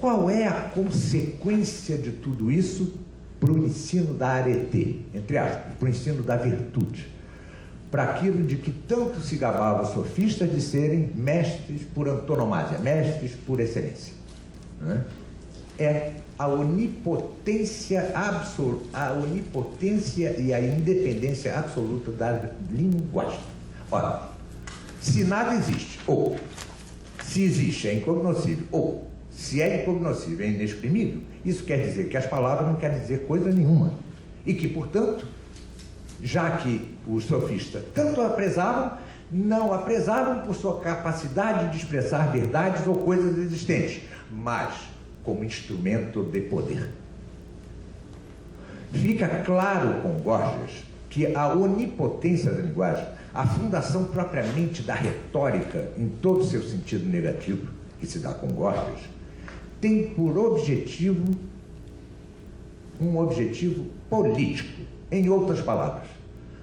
qual é a consequência de tudo isso para o ensino da arete, entre aspas, para o ensino da virtude, para aquilo de que tanto se gabavam os sofistas de serem mestres por antonomasia, mestres por excelência, né? É a onipotência absoluta, a onipotência e a independência absoluta da linguagem. Ora, se nada existe, ou se existe é incognoscível, ou se é incognoscível é inexprimível, isso quer dizer que as palavras não querem dizer coisa nenhuma. E que, portanto, já que os sofistas tanto a prezavam, não a prezavam por sua capacidade de expressar verdades ou coisas existentes, mas como instrumento de poder. Fica claro com Gorgias que a onipotência da linguagem, a fundação propriamente da retórica, em todo o seu sentido negativo, que se dá com Gorgias, tem por objetivo um objetivo político. Em outras palavras,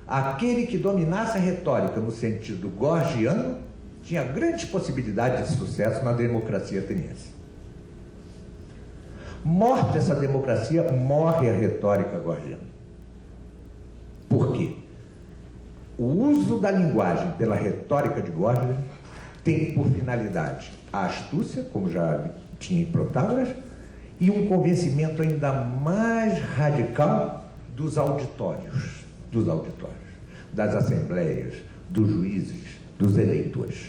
aquele que dominasse a retórica no sentido gorgiano tinha grandes possibilidades de sucesso na democracia ateniense. Morta essa democracia, morre a retórica gorgiana. Por quê? O uso da linguagem pela retórica de Gorgias tem por finalidade a astúcia, como já tinha em Protágoras, e um convencimento ainda mais radical dos auditórios, das assembleias, dos juízes, dos eleitores.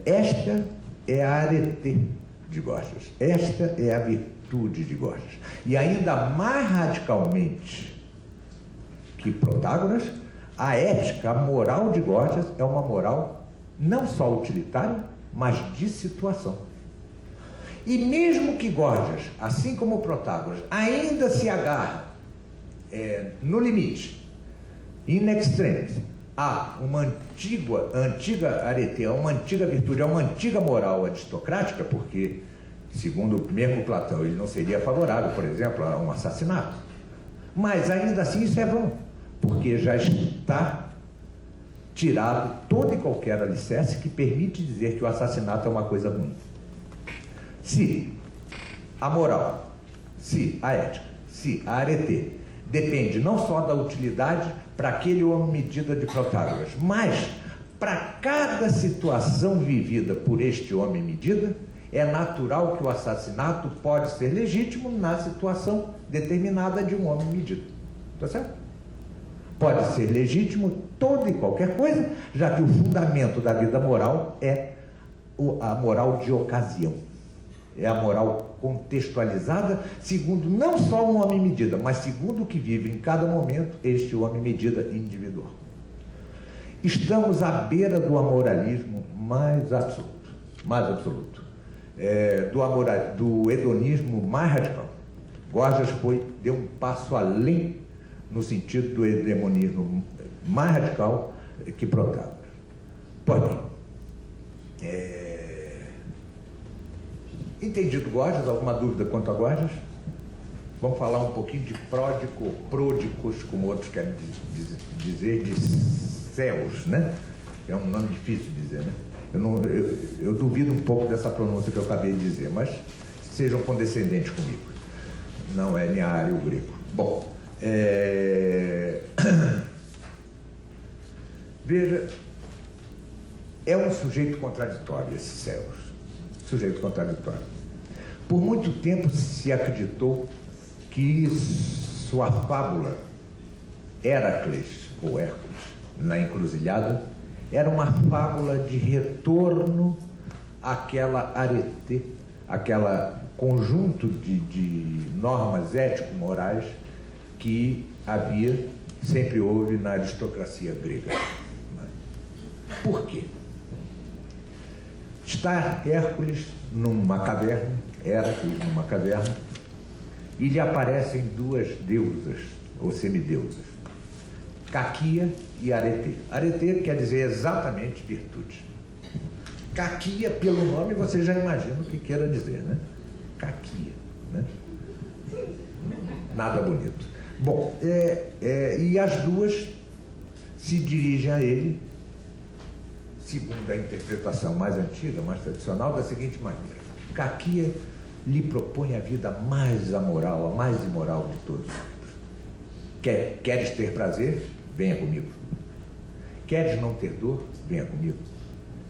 Esta é a arete de Gorgias, esta é a virtude de Gorgias. E ainda mais radicalmente que Protágoras, a ética, a moral de Gorgias é uma moral não só utilitária, mas de situação. E mesmo que Gorgias, assim como Protágoras, ainda se agarra no limite, in extremis, a uma antiga arete, a uma antiga virtude, a uma antiga moral aristocrática, porque, segundo mesmo Platão, ele não seria favorável, por exemplo, a um assassinato. Mas ainda assim isso é vão, porque já está tirado todo e qualquer alicerce que permite dizer que o assassinato é uma coisa ruim. Se a moral, se a ética, se a arete depende não só da utilidade para aquele homem-medida de Protágoras, mas para cada situação vivida por este homem-medida, é natural que o assassinato pode ser legítimo na situação determinada de um homem-medida. Está certo? Pode ser legítimo toda e qualquer coisa, já que o fundamento da vida moral é a moral de ocasião. É a moral contextualizada segundo não só um homem-medida, mas segundo o que vive em cada momento este homem-medida individual. Estamos à beira do amoralismo mais absoluto, do hedonismo mais radical. Gorgias deu um passo além no sentido do hegemonismo mais radical que Protágoras. Pois bem, entendido Gorgias, alguma dúvida quanto a Gorgias? Vamos falar um pouquinho de pródicos, como outros querem dizer, de céus, né? É um nome difícil de dizer, né? Eu duvido um pouco dessa pronúncia que eu acabei de dizer, mas sejam condescendentes comigo. Não é linear o grego. Bom, veja, é um sujeito contraditório esse céus. Sujeito contraditório. Por muito tempo se acreditou que sua fábula, Heracles, ou Hércules, na encruzilhada, era uma fábula de retorno àquela arete, aquela conjunto de normas ético-morais que sempre houve na aristocracia grega. Por quê? Está Hércules numa caverna, Heracles numa caverna, e lhe aparecem duas deusas, ou semideusas, Caquia e Arete. Arete quer dizer exatamente virtude. Caquia, pelo nome, você já imagina o que queira dizer, né? Caquia, né? Nada bonito. Bom, e as duas se dirigem a ele, segundo a interpretação mais antiga, mais tradicional, da seguinte maneira: Caquia lhe propõe a vida mais amoral, a mais imoral de todos. Queres ter prazer? Venha comigo. Queres não ter dor? Venha comigo.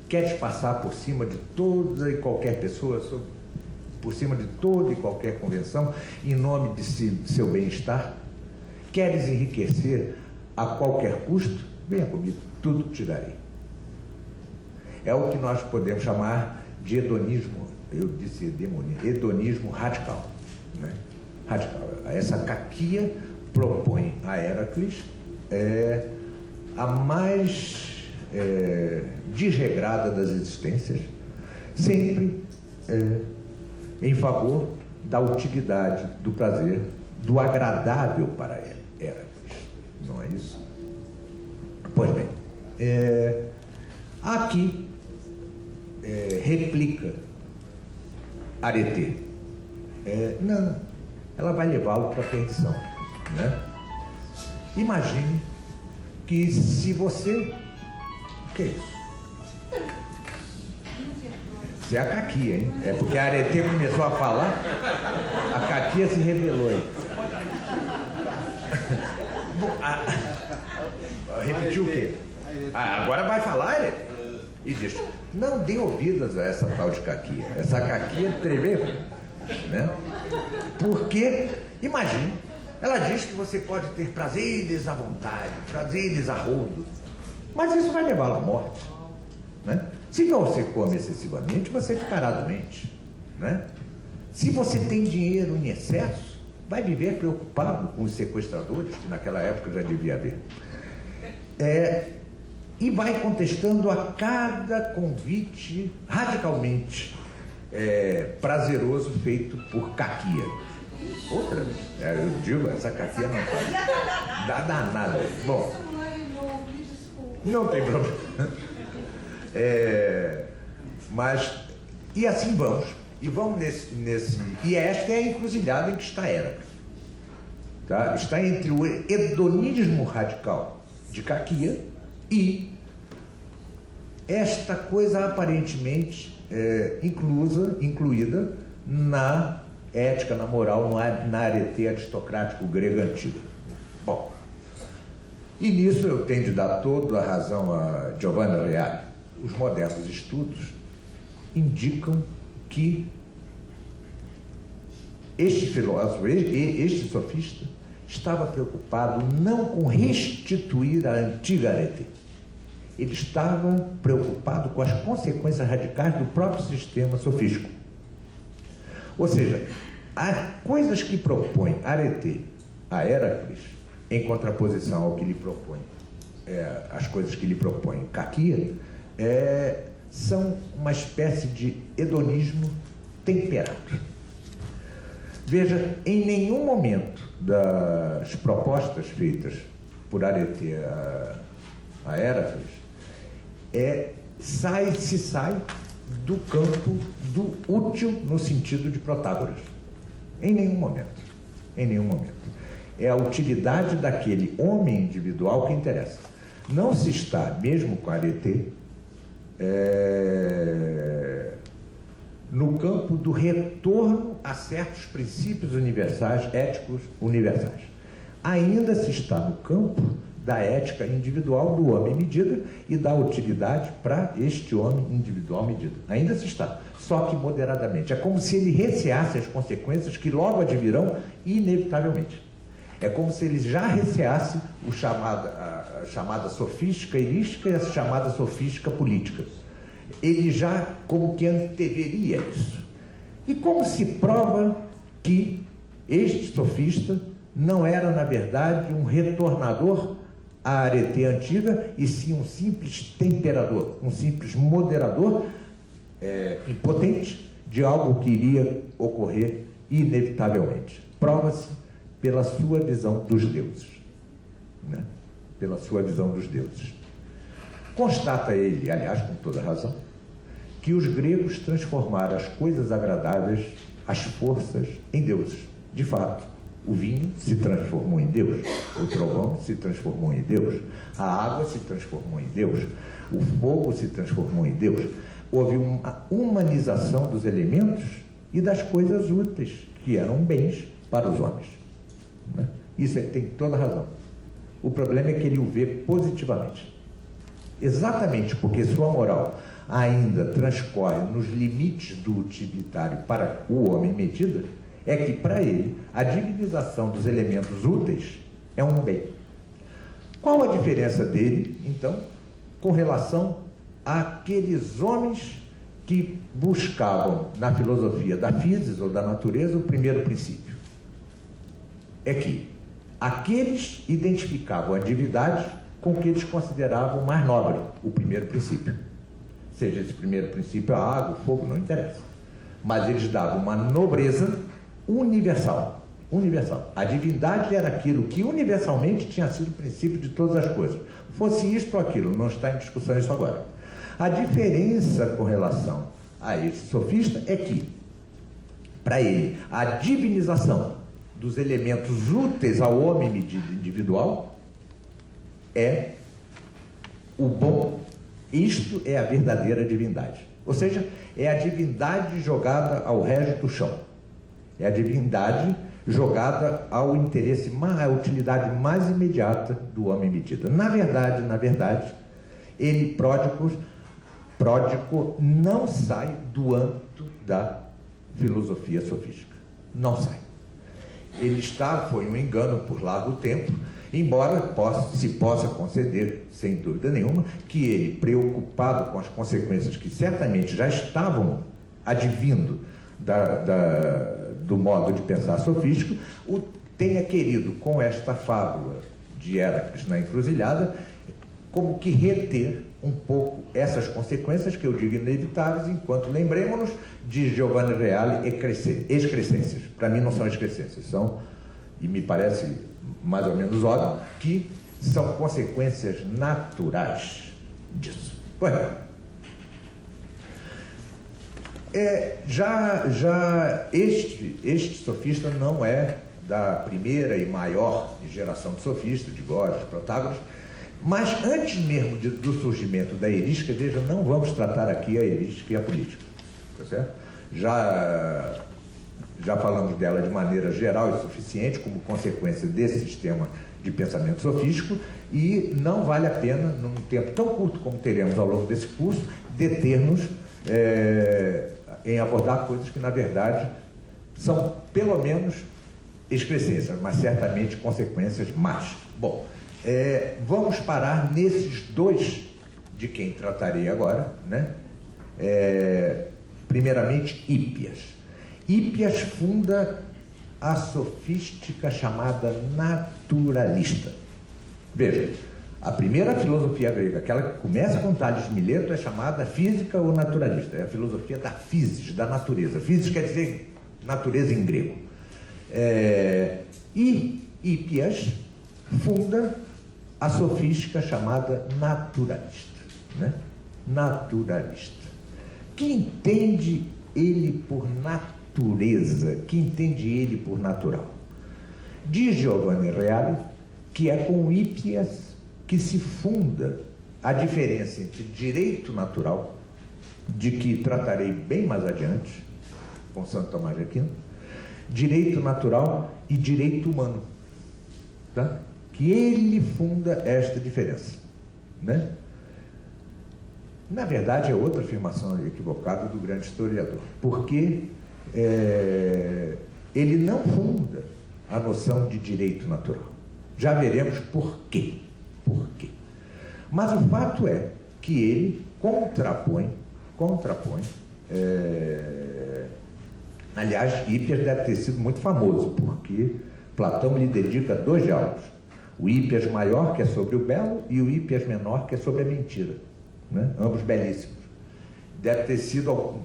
Queres passar por cima de toda e qualquer pessoa, por cima de toda e qualquer convenção, em nome de seu bem-estar? Queres enriquecer a qualquer custo? Venha comigo, tudo te darei. É o que nós podemos chamar de hedonismo, eu disse hedonismo radical, né? Radical. Essa Caquia propõe a Heracles a mais desregrada das existências, sempre em favor da utilidade, do prazer, do agradável para Heracles. Não é isso? Pois bem, aqui replica Arete. Não, ela vai levá-lo para a perdição, né? Imagine que se você... O que é isso? Isso é a Caquia, hein? É porque a Arete começou a falar, a Caquia se revelou aí. Repetiu o quê? Agora vai falar, Arete? E diz: não dê ouvidas a essa tal de Caquia. Essa Caquia tremeu, né? Porque, imagine, ela diz que você pode ter prazeres à vontade, prazeres a rodo, mas isso vai levá-la à morte, né? Se você come excessivamente, você ficará doente, né? Se você tem dinheiro em excesso, vai viver preocupado com os sequestradores, que naquela época já devia haver. e vai contestando a cada convite radicalmente prazeroso feito por Caquia. Outra, eu digo, essa Caquia não faz. Dá danada. Bom, não tem problema. Mas, e assim vamos. E vamos nesse. E esta é a encruzilhada em que está Héracles. Tá? Está entre o hedonismo radical de Caquia e esta coisa aparentemente incluída na ética, na moral, na arete aristocrático grego antigo. Bom, e nisso eu tenho de dar toda a razão a Giovanni Reale. Os modernos estudos indicam que este filósofo, este sofista, estava preocupado não com restituir a antiga arete. Ele estava preocupado com as consequências radicais do próprio sistema sofístico. Ou seja, as coisas que propõe Arete a Héracles, em contraposição ao que lhe propõe, as coisas que lhe propõe Caquia, são uma espécie de hedonismo temperado. Veja, em nenhum momento das propostas feitas por Arete a Héracles, se sai do campo do útil no sentido de Protágoras. Em nenhum momento. Em nenhum momento. É a utilidade daquele homem individual que interessa. Não se está, mesmo com Arete, no campo do retorno a certos princípios universais, éticos universais. Ainda se está no campo da ética individual do homem medida e da utilidade para este homem individual medida. Ainda se está, só que moderadamente. É como se ele receasse as consequências que logo advirão inevitavelmente. É como se ele já receasse a chamada sofística erística e a chamada sofística política. Ele já como que anteveria isso. E como se prova que este sofista não era, na verdade, um retornador à arete antiga, e sim um simples temperador, um simples moderador impotente de algo que iria ocorrer inevitavelmente. Prova-se pela sua visão dos deuses. Né? Pela sua visão dos deuses. Constata ele, aliás, com toda razão, que os gregos transformaram as coisas agradáveis, as forças, em deuses. De fato, o vinho se transformou em Deus, o trovão se transformou em Deus, a água se transformou em Deus, o fogo se transformou em Deus. Houve uma humanização dos elementos e das coisas úteis, que eram bens para os homens. Né? Isso tem toda razão. O problema é que ele o vê positivamente. Exatamente porque sua moral ainda transcorre nos limites do utilitário para o homem medida, é que para ele a divinização dos elementos úteis é um bem. Qual a diferença dele, então, com relação àqueles homens que buscavam na filosofia da physis ou da natureza o primeiro princípio? É que aqueles identificavam a divindade com o que eles consideravam mais nobre, o primeiro princípio. Seja esse primeiro princípio a água, o fogo, não interessa. Mas eles davam uma nobreza universal. Universal. A divindade era aquilo que universalmente tinha sido o princípio de todas as coisas. Fosse isto ou aquilo, não está em discussão isso agora. A diferença com relação a esse sofista é que, para ele, a divinização dos elementos úteis ao homem medido individual é o bom. Isto é a verdadeira divindade. Ou seja, é a divindade jogada ao resto do chão. É a divindade jogada ao interesse, à utilidade mais imediata do homem medido. Na verdade, ele, pródigo, não sai do âmbito da filosofia sofística. Não sai. Ele foi um engano por largo tempo, embora se possa conceder, sem dúvida nenhuma, que ele, preocupado com as consequências que certamente já estavam advindo do modo de pensar sofístico, tenha querido, com esta fábula de Héracles na encruzilhada, como que reter um pouco essas consequências que eu digo inevitáveis, enquanto lembremos-nos de Giovanni Reale excrescências. Para mim não são excrescências, são, e me parece mais ou menos óbvio, que são consequências naturais disso. Este sofista não é da primeira e maior geração de sofistas, de Gorgias, de Protágoras, mas antes mesmo do surgimento da erística, veja, não vamos tratar aqui a erística e a política, tá certo? Já falamos dela de maneira geral e suficiente como consequência desse sistema de pensamento sofístico, e não vale a pena, num tempo tão curto como teremos ao longo desse curso, deter-nos em abordar coisas que, na verdade, são, pelo menos, excrescências, mas certamente consequências más. Bom, vamos parar nesses dois de quem tratarei agora, né? Primeiramente, Hípias. Hípias funda a sofística chamada naturalista. Veja, a primeira filosofia grega, aquela que começa com Tales de Mileto, é chamada física ou naturalista. É a filosofia da physis, da natureza. Physis quer dizer natureza em grego. E Hípias funda a sofística chamada naturalista, né? Naturalista. Que entende ele por natureza? Que entende ele por natural? Diz Giovanni Reale que é com Hípias que se funda a diferença entre direito natural, de que tratarei bem mais adiante, com Santo Tomás de Aquino, direito natural e direito humano, tá? Que ele funda esta diferença, né? Na verdade, é outra afirmação equivocada do grande historiador, porque ele não funda a noção de direito natural. Já veremos por quê. Por quê? Mas o fato é que ele contrapõe, aliás, Hípias deve ter sido muito famoso, porque Platão lhe dedica 2 diálogos. O Hípias maior, que é sobre o belo, e o Hípias menor, que é sobre a mentira, né? Ambos belíssimos. Deve ter sido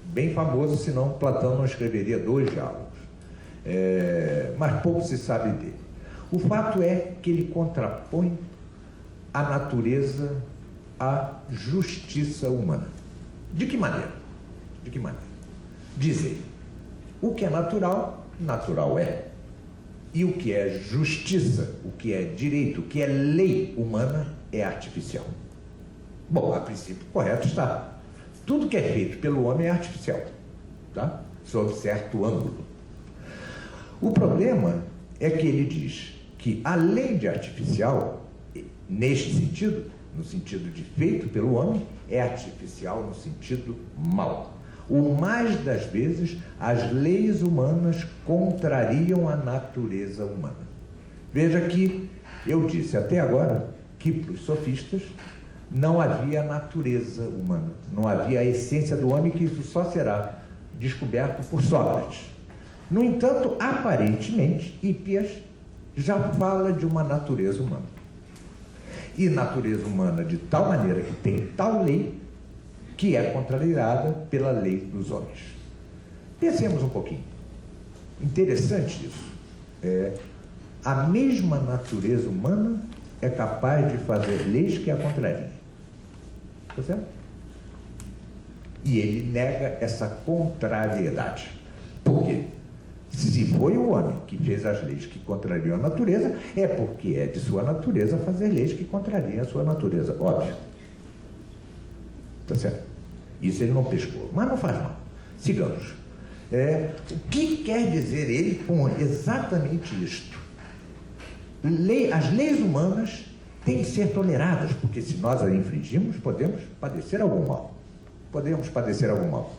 bem famoso, senão Platão não escreveria 2 diálogos. Mas pouco se sabe dele. O fato é que ele contrapõe a natureza à justiça humana. De que maneira? De que maneira? Diz ele, o que é natural, natural é. E o que é justiça, o que é direito, o que é lei humana, é artificial. Bom, a princípio correto está. Tudo que é feito pelo homem é artificial, tá? Sob certo ângulo. O problema é que ele diz que, além de artificial, neste sentido, no sentido de feito pelo homem, é artificial no sentido mau. O mais das vezes, as leis humanas contrariam a natureza humana. Veja que eu disse até agora que para os sofistas não havia natureza humana, não havia a essência do homem, que isso só será descoberto por Sócrates. No entanto, aparentemente, Hípias já fala de uma natureza humana. E natureza humana de tal maneira que tem tal lei que é contrariada pela lei dos homens. Pensemos um pouquinho. Interessante isso. A mesma natureza humana é capaz de fazer leis que a contrariem. Está certo? E ele nega essa contrariedade. Por quê? Se foi o homem que fez as leis que contrariam a natureza, é porque é de sua natureza fazer leis que contrariem a sua natureza. Óbvio. Está certo? Isso ele não pescou. Mas não faz mal. Sigamos. O que quer dizer ele com exatamente isto? As leis humanas têm que ser toleradas, porque se nós as infringimos, podemos padecer algum mal. Podemos padecer algum mal.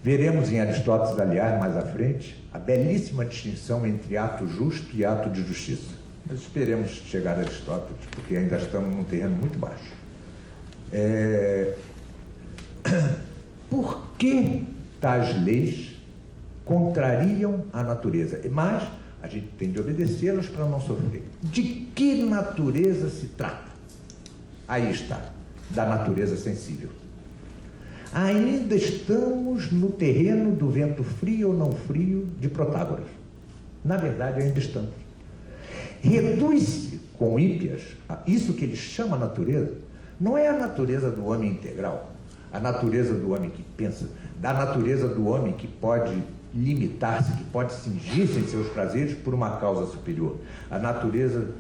Veremos em Aristóteles, aliás, mais à frente, a belíssima distinção entre ato justo e ato de justiça. Mas esperemos chegar a Aristóteles, porque ainda estamos num terreno muito baixo. Por que tais leis contrariam a natureza? Mas A gente tem de obedecê-las para não sofrer. De que natureza se trata? Aí está, da natureza sensível. Ainda estamos no terreno do vento frio ou não frio de Protágoras. Na verdade, ainda estamos. Reduz-se com Hípias, isso que ele chama natureza, não é a natureza do homem integral, a natureza do homem que pensa, da natureza do homem que pode limitar-se, que pode cingir-se em seus prazeres por uma causa superior. A natureza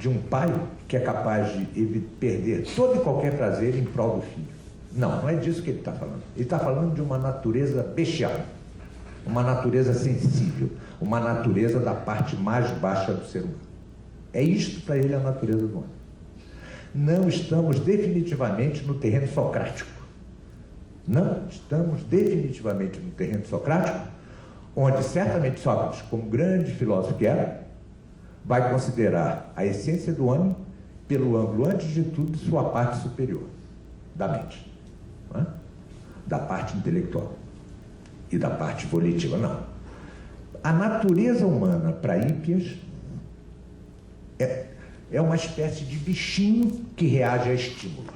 de um pai que é capaz de perder todo e qualquer prazer em prol do filho. Não, não é disso que ele está falando. Ele está falando de uma natureza bestial, uma natureza sensível, uma natureza da parte mais baixa do ser humano. É isto para ele a natureza do homem. Não estamos definitivamente no terreno socrático. Não estamos definitivamente no terreno socrático, onde certamente Sócrates, como grande filósofo que era, vai considerar a essência do homem pelo ângulo, antes de tudo, de sua parte superior, da mente, não é? Da parte intelectual e da parte volitiva, não. A natureza humana, para Hípias, é uma espécie de bichinho que reage a estímulos,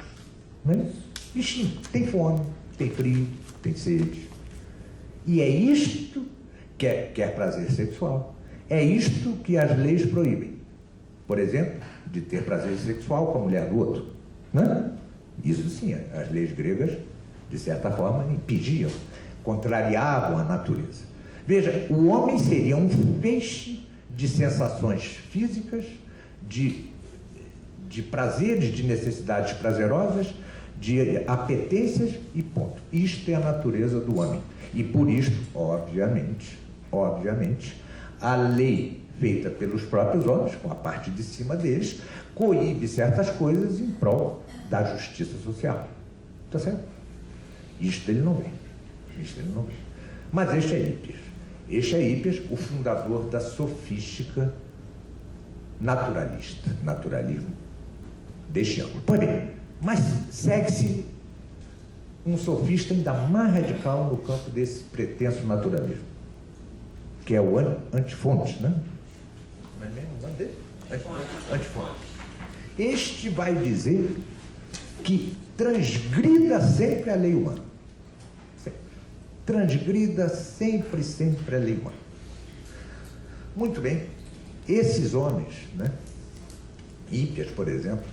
não é isso? Bichinho, tem fome, tem frio, tem sede. E é isto que quer prazer sexual. É isto que as leis proíbem. Por exemplo, de ter prazer sexual com a mulher do outro. Né? Isso sim, as leis gregas, de certa forma, impediam, contrariavam a natureza. Veja, o homem seria um feixe de sensações físicas, de prazeres, de necessidades prazerosas, de apetências e ponto. Isto é a natureza do homem. E por isto, obviamente, a lei feita pelos próprios homens, com a parte de cima deles, coíbe certas coisas em prol da justiça social. Está certo? Isto ele não vê. Mas este é Hípias. Este é Hípias, o fundador da sofística naturalista, naturalismo deste ângulo. Pois bem, mas segue-se um sofista ainda mais radical no campo desse pretenso naturalismo, que é o Antifontes, né? Antifontes. Este vai dizer que transgrida sempre a lei humana. Transgrida sempre a lei humana. Muito bem. Esses homens, né? Hípias, por exemplo,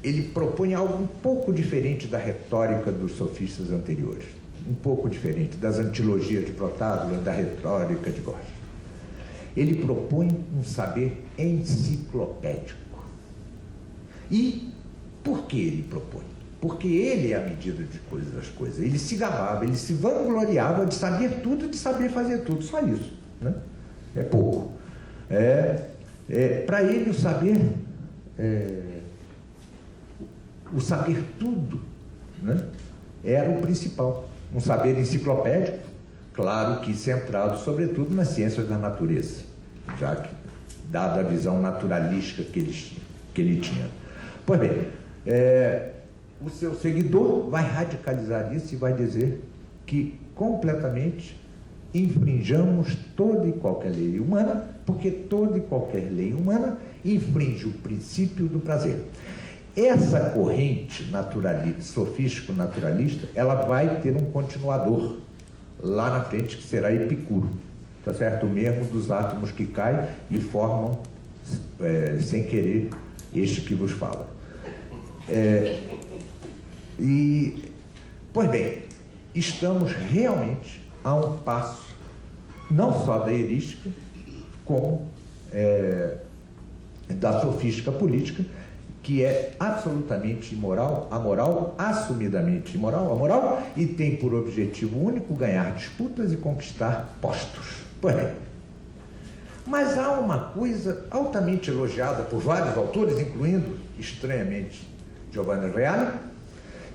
ele propõe algo um pouco diferente da retórica dos sofistas anteriores, um pouco diferente das antilogias de Protágoras, da retórica de Gorgias. Ele propõe um saber enciclopédico. E por que ele propõe? Porque ele é a medida de todas as coisas. Ele se gabava, ele se vangloriava de saber tudo, de saber fazer tudo. Só isso, né? É pouco. Para ele o saber tudo, né, era o principal. Um saber enciclopédico, claro que centrado sobretudo nas ciências da natureza, já que, dada a visão naturalística que ele tinha. Pois bem, o seu seguidor vai radicalizar isso e vai dizer que completamente infringamos toda e qualquer lei humana, porque toda e qualquer lei humana infringe o princípio do prazer. Essa corrente sofístico-naturalista, ela vai ter um continuador lá na frente, que será Epicuro, tá certo? O mesmo dos átomos que caem e formam, sem querer, este que vos fala. Pois bem, estamos realmente a um passo, não só da erística, como da sofística política, que é absolutamente imoral, amoral, assumidamente imoral, amoral, e tem por objetivo único ganhar disputas e conquistar postos. Pois bem, mas há uma coisa altamente elogiada por vários autores, incluindo, estranhamente, Giovanni Reale,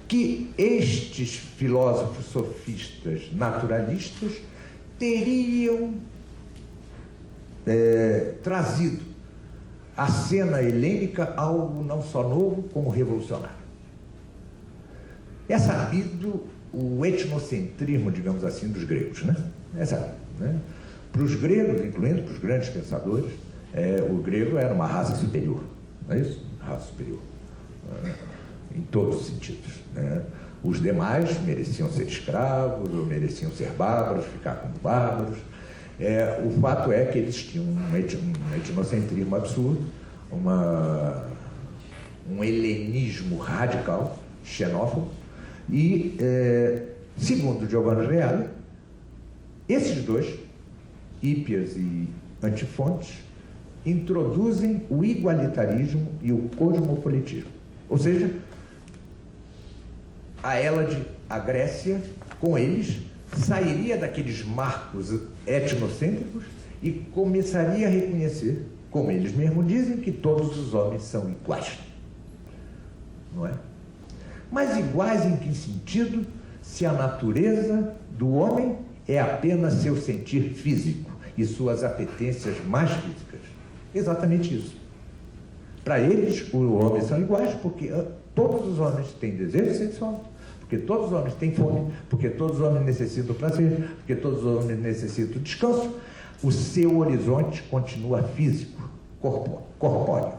que estes filósofos sofistas naturalistas teriam trazido à cena helênica algo não só novo, como revolucionário. É sabido o etnocentrismo, digamos assim, dos gregos, né? Exato. Né? Para os gregos, incluindo para os grandes pensadores, o grego era uma raça superior, não é isso? Raça superior, em todos os sentidos. Né? Os demais mereciam ser escravos, ou mereciam ser bárbaros, ficar como bárbaros. O fato é que eles tinham um etnocentrismo absurdo, um helenismo radical, xenófobo, e, segundo Giovanni Reale, esses dois, Hípias e Antifontes, introduzem o igualitarismo e o cosmopolitismo. Ou seja, a Grécia, com eles, sairia daqueles marcos etnocêntricos e começaria a reconhecer, como eles mesmos dizem, que todos os homens são iguais. Não é? Mas iguais em que sentido, se a natureza do homem é apenas seu sentir físico e suas apetências mais físicas? Exatamente isso. Para eles, os homens são iguais porque todos os homens têm desejo sexual, porque todos os homens têm fome, porque todos os homens necessitam do prazer, porque todos os homens necessitam do descanso. O seu horizonte continua físico, corpóreo.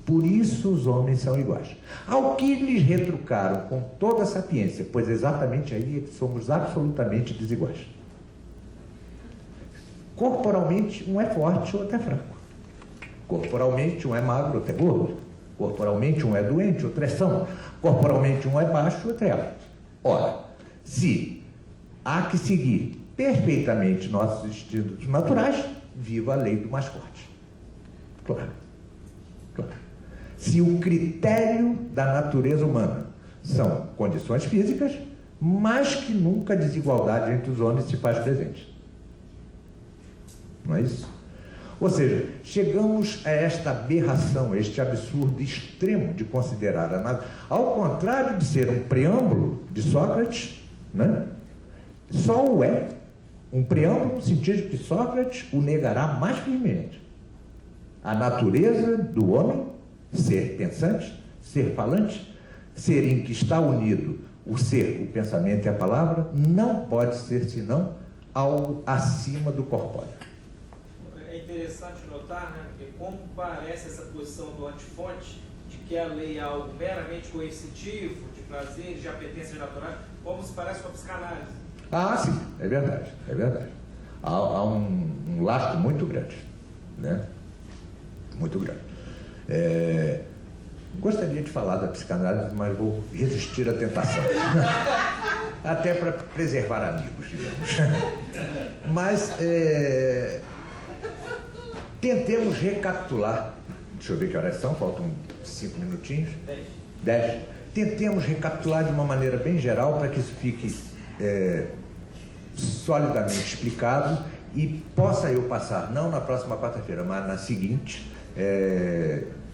Por isso os homens são iguais. Ao que lhes retrucaram com toda a sapiência, pois exatamente aí é que somos absolutamente desiguais. Corporalmente, um é forte, o outro é fraco. Corporalmente, um é magro, outro é gordo. Corporalmente, um é doente, outro é são. Corporalmente, um é baixo, outro é alto. Ora, se há que seguir perfeitamente nossos instintos naturais, viva a lei do mais forte. Claro. Se o critério da natureza humana são condições físicas, mais que nunca a desigualdade entre os homens se faz presente. Não é isso? Ou seja, chegamos a esta aberração, a este absurdo extremo de considerar a natureza, ao contrário de ser um preâmbulo de Sócrates, né? Só o é um preâmbulo no sentido que Sócrates o negará mais firmemente. A natureza do homem, ser pensante, ser falante, ser em que está unido o ser, o pensamento e a palavra, não pode ser senão algo acima do corpóreo. É interessante notar, né, que como parece essa posição do Antifonte, de que a lei é algo meramente coercitivo, de prazer, de apetências naturais, como se parece com a psicanálise. Ah, sim, é verdade. Há um lastro muito grande, né? Muito grande. Gostaria de falar da psicanálise, mas vou resistir à tentação. Até para preservar amigos, digamos. Mas tentemos recapitular. Deixa eu ver que horas são, faltam 5 minutinhos. 10. Tentemos recapitular de uma maneira bem geral para que isso fique solidamente explicado e possa eu passar, não na próxima quarta-feira, mas na seguinte.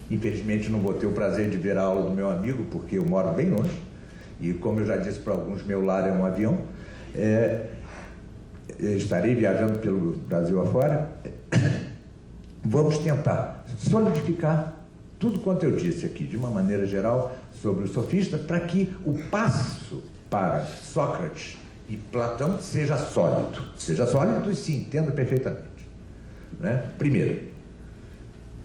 Infelizmente não vou ter o prazer de ver a aula do meu amigo, porque eu moro bem longe, e como eu já disse para alguns, meu lar é um avião. Estarei viajando pelo Brasil afora. Vamos tentar solidificar tudo quanto eu disse aqui, de uma maneira geral, sobre o sofista, para que o passo para Sócrates e Platão seja sólido e se entenda perfeitamente. Né? Primeiro,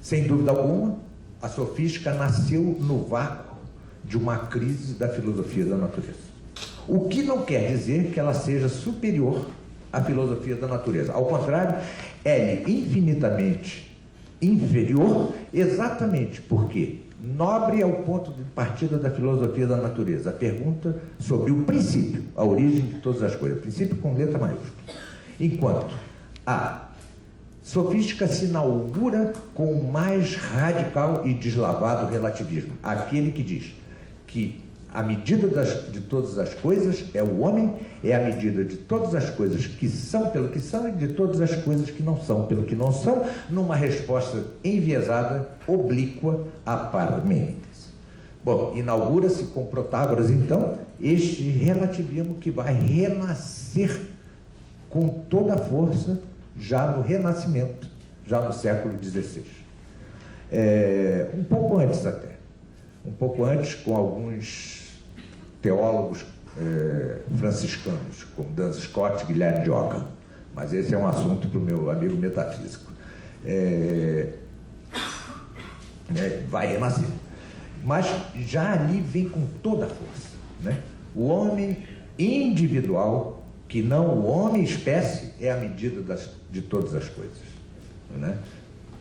sem dúvida alguma, a sofística nasceu no vácuo de uma crise da filosofia da natureza. O que não quer dizer que ela seja superior à filosofia da natureza. Ao contrário, ela é infinitamente inferior, exatamente porque nobre é o ponto de partida da filosofia da natureza. A pergunta sobre o princípio, a origem de todas as coisas. Princípio com letra maiúscula. Enquanto a sofística se inaugura com o mais radical e deslavado relativismo, aquele que diz que a medida de todas as coisas é o homem, é a medida de todas as coisas que são pelo que são e de todas as coisas que não são pelo que não são, numa resposta enviesada, oblíqua a Parmênides. Bom, inaugura-se com Protágoras, então, este relativismo que vai renascer com toda a força já no Renascimento, já no século XVI. Um pouco antes até. Um pouco antes, com alguns teólogos franciscanos, como Duns Scott e Guilherme de Ockham. Mas esse é um assunto para o meu amigo metafísico. Vai renascer. Mas já ali vem com toda a força, né? O homem individual, que não o homem espécie, é a medida de todas as coisas, né?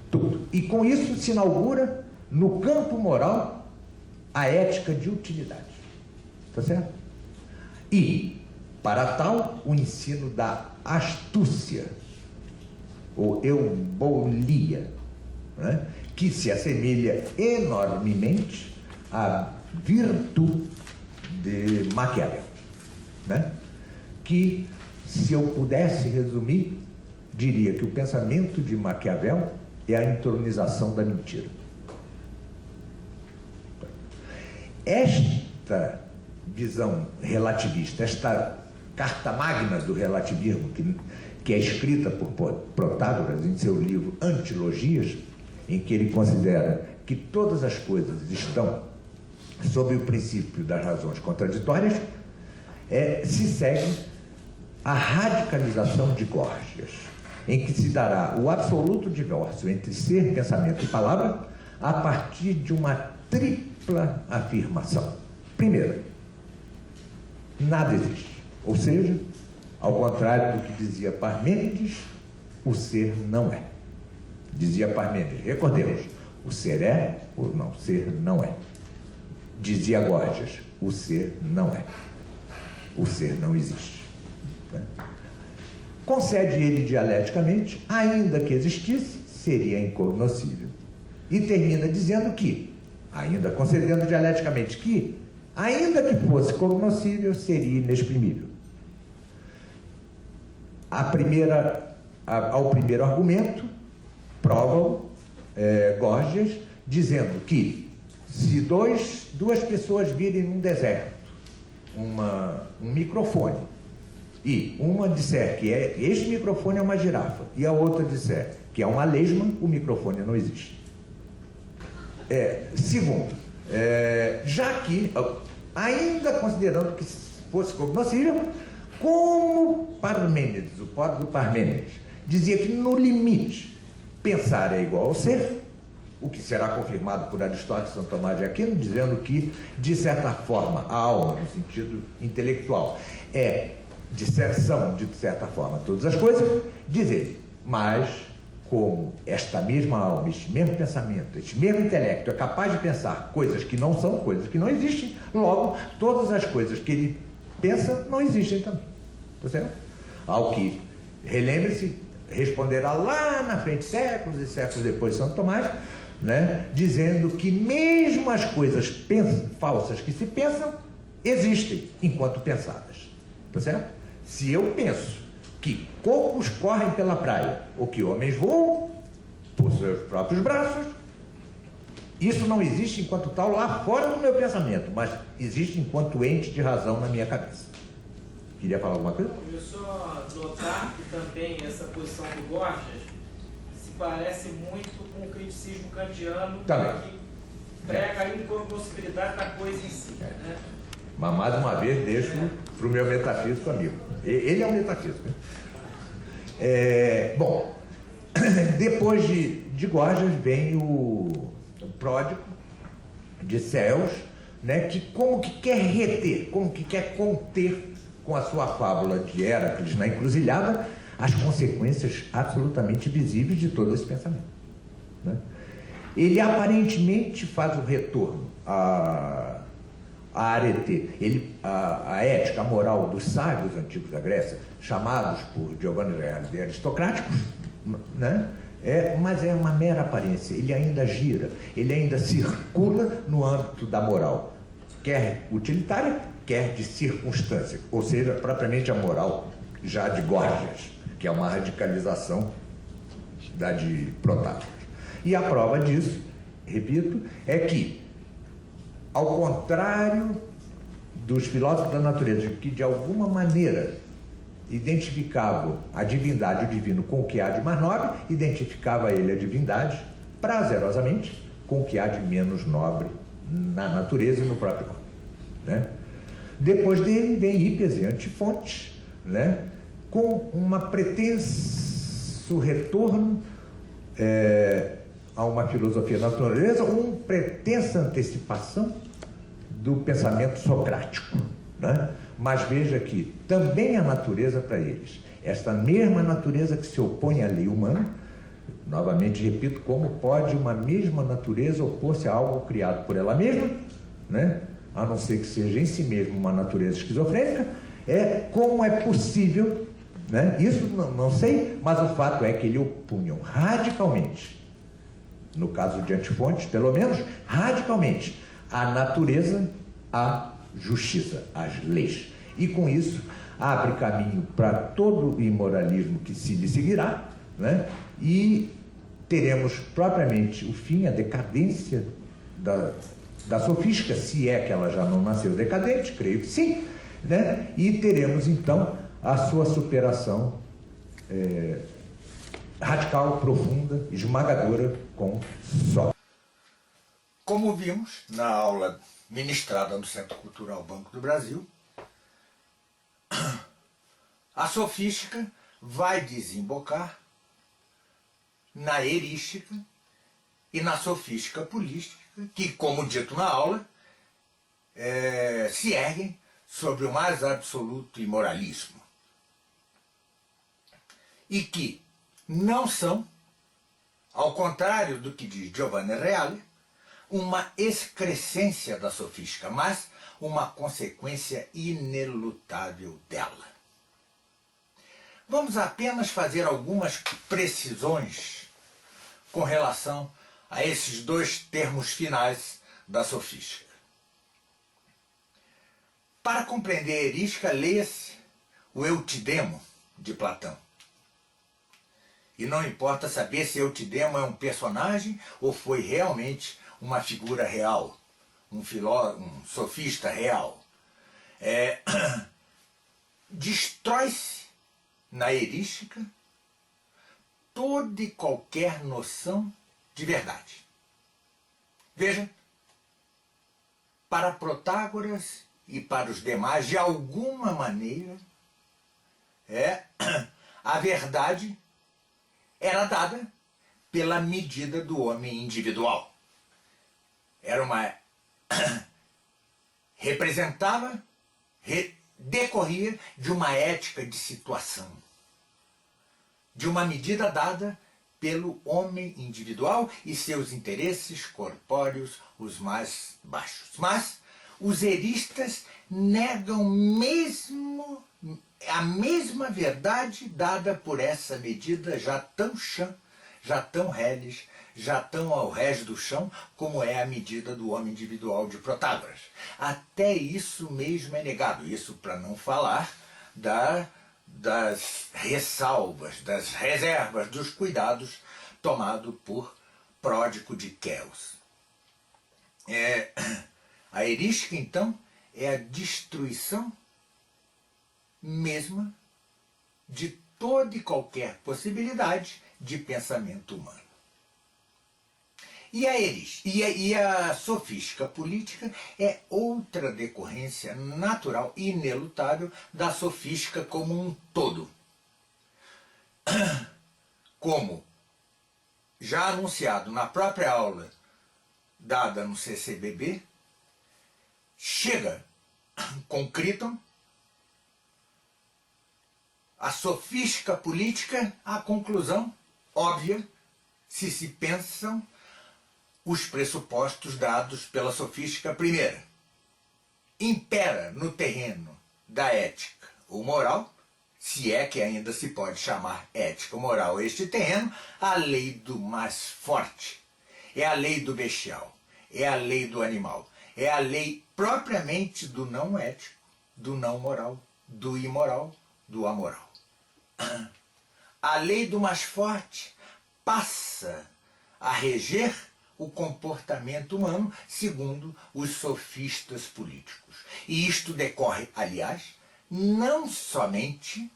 Tudo. E com isso se inaugura no campo moral a ética de utilidade. Está certo? E, para tal, o ensino da astúcia, ou eubolia, né? Que se assemelha enormemente à virtude de Maquiavel, né? Que, se eu pudesse resumir, diria que o pensamento de Maquiavel é a entronização da mentira. Esta visão relativista, esta carta magna do relativismo, que é escrita por Protágoras em seu livro Antilogias, em que ele considera que todas as coisas estão sob o princípio das razões contraditórias, se segue a radicalização de Gorgias, em que se dará o absoluto divórcio entre ser, pensamento e palavra, a partir de uma tripla afirmação. Primeira, nada existe. Ou seja, ao contrário do que dizia Parmênides, o ser não é. Dizia Parmênides, recordemos, o ser é, o não ser não é. Dizia Gorgias, o ser não é. O ser não existe. Concede ele dialeticamente, ainda que existisse, seria incognoscível. E termina dizendo que, ainda concedendo dialeticamente que, ainda que fosse cognoscível, seria inexprimível. Ao primeiro argumento, provam Gorgias, dizendo que se duas pessoas virem num deserto um microfone, e uma disser que este microfone é uma girafa, e a outra disser que é uma lesma, o microfone não existe. Segundo, já que, ainda considerando que fosse cognoscível, como Parmênides, o próprio Parmênides, dizia que no limite pensar é igual ao ser, o que será confirmado por Aristóteles e São Tomás de Aquino, dizendo que, de certa forma, a alma, no sentido intelectual, são, de certa forma, todas as coisas, dizer, mas como esta mesma alma, este mesmo pensamento, este mesmo intelecto é capaz de pensar coisas que não são, coisas que não existem, logo, todas as coisas que ele pensa não existem também. Está certo? Ao que, relembre-se, responderá lá na frente, séculos e séculos depois, São Tomás, né, dizendo que mesmo as coisas falsas que se pensam existem enquanto pensadas. Está certo? Se eu penso que cocos correm pela praia ou que homens voam por seus próprios braços, isso não existe enquanto tal lá fora do meu pensamento, mas existe enquanto ente de razão na minha cabeça. Queria falar alguma coisa? Eu só notar que também essa posição do Gorgias se parece muito com o criticismo kantiano, que prega a incognoscibilidade da coisa em si. Né? Mas, mais uma vez, deixo para o meu metafísico amigo. Ele é um metafísico. Bom, depois de Gorgias vem o pródigo de Céus, né, que como que quer reter, como que quer conter com a sua fábula de Heracles na encruzilhada as consequências absolutamente visíveis de todo esse pensamento. Né? Ele aparentemente faz o retorno a arete, a ética, a moral dos sábios antigos da Grécia, chamados por Giovanni Reale de aristocráticos, né? Mas é uma mera aparência. Ele ainda gira, ele ainda circula no âmbito da moral, quer utilitária, quer de circunstância, ou seja, propriamente a moral já de Gorgias, que é uma radicalização da de Protágoras. E a prova disso, repito, é que, ao contrário dos filósofos da natureza, que de alguma maneira identificavam a divindade, o divino, com o que há de mais nobre, identificava ele a divindade prazerosamente com o que há de menos nobre na natureza e no próprio homem. Né? Depois dele vem Hippias e Antifontes, né? com uma pretenso retorno a uma filosofia da natureza, ou uma pretensa antecipação do pensamento socrático, né? Mas veja que também a natureza para eles, esta mesma natureza que se opõe à lei humana, novamente repito, como pode uma mesma natureza opor-se a algo criado por ela mesma, né? A não ser que seja em si mesmo uma natureza esquizofrênica, como é possível, né? Isso não sei, mas o fato é que eles opunham radicalmente, no caso de Antifontes, pelo menos, radicalmente, a natureza à justiça, às leis. E com isso abre caminho para todo o imoralismo que se lhe seguirá, né? E teremos propriamente o fim, a decadência da sofística, se é que ela já não nasceu decadente, creio que sim, né? E teremos então a sua superação radical, profunda, esmagadora com Sócrates. Como vimos na aula ministrada no Centro Cultural Banco do Brasil, a sofística vai desembocar na erística e na sofística política, que, como dito na aula, se erguem sobre o mais absoluto imoralismo. E que não são, ao contrário do que diz Giovanni Reale, uma excrescência da sofística, mas uma consequência inelutável dela. Vamos apenas fazer algumas precisões com relação a esses dois termos finais da sofística. Para compreender a erística, leia-se o Eutidemo de Platão. E não importa saber se Eutidemo é um personagem ou foi realmente uma figura real, um sofista real. Destrói-se na erística toda e qualquer noção de verdade. Veja, para Protágoras e para os demais, de alguma maneira, a verdade era dada pela medida do homem individual. Decorria de uma ética de situação, de uma medida dada pelo homem individual e seus interesses corpóreos os mais baixos. Mas os eristas negam mesmo a mesma verdade dada por essa medida já tão chã, já tão reles, já tão ao rés do chão, como é a medida do homem individual de Protágoras. Até isso mesmo é negado. Isso para não falar das ressalvas, das reservas, dos cuidados tomados por Pródico de Queos. A erística, então, é a destruição mesma de toda e qualquer possibilidade de pensamento humano. E a sofística política é outra decorrência natural e inelutável da sofística como um todo. Como já anunciado na própria aula dada no CCBB, chega com Críton a sofística política à conclusão óbvia, se pensam os pressupostos dados pela sofística primeira. Impera no terreno da ética ou moral, se é que ainda se pode chamar ética ou moral este terreno, a lei do mais forte. É a lei do bestial, é a lei do animal, é a lei propriamente do não ético, do não moral, do imoral, do amoral. A lei do mais forte passa a reger o comportamento humano segundo os sofistas políticos. E isto decorre, aliás, não somente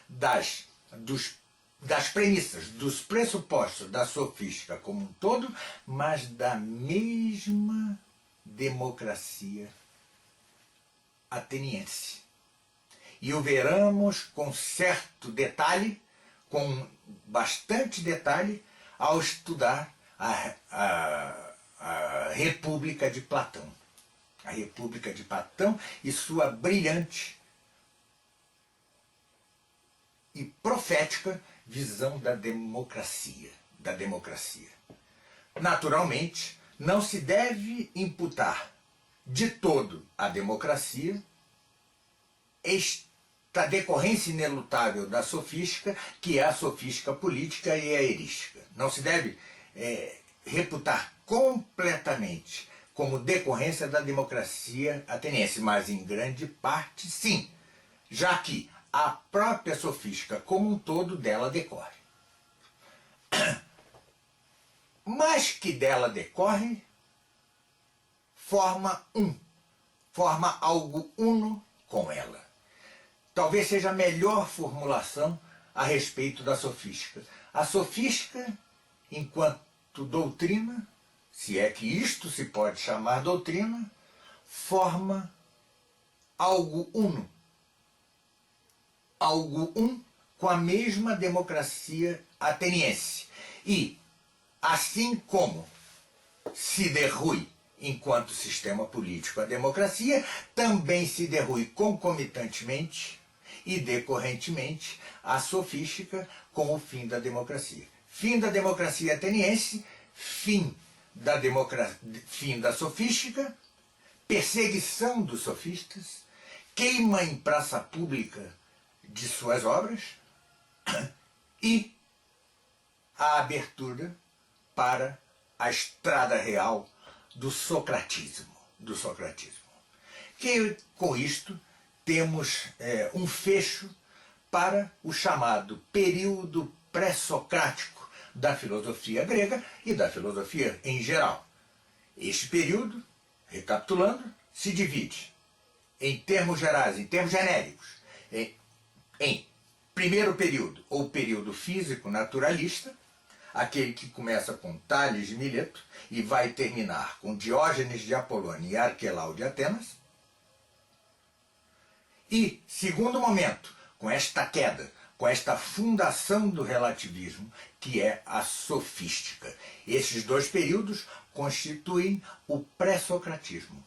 das premissas, dos pressupostos da sofística como um todo, mas da mesma democracia ateniense. E o veremos com certo detalhe, com bastante detalhe, ao estudar a República de Platão. A República de Platão e sua brilhante e profética visão da democracia. Naturalmente, não se deve imputar de todo à democracia esta decorrência inelutável da sofística, que é a sofística política e a erística. Não se deve reputar completamente como decorrência da democracia ateniense, mas em grande parte sim, já que a própria sofística como um todo dela decorre. Mas que dela decorre, forma algo uno com ela. Talvez seja a melhor formulação a respeito da sofística. A sofística, enquanto doutrina, se é que isto se pode chamar doutrina, forma algo uno. Algo com a mesma democracia ateniense. E, assim como se derrui enquanto sistema político a democracia, também se derrui concomitantemente e decorrentemente a sofística com o fim da democracia. Fim da democracia ateniense, fim da sofística, perseguição dos sofistas, queima em praça pública de suas obras e a abertura para a estrada real do socratismo. Que com isto temos um fecho para o chamado período pré-socrático da filosofia grega e da filosofia em geral. Este período, recapitulando, se divide em termos gerais, em termos genéricos, em primeiro período, ou período físico-naturalista, aquele que começa com Tales de Mileto e vai terminar com Diógenes de Apolônia e Arquelau de Atenas. E, segundo momento, com esta queda, com esta fundação do relativismo, que é a sofística. Esses dois períodos constituem o pré-socratismo.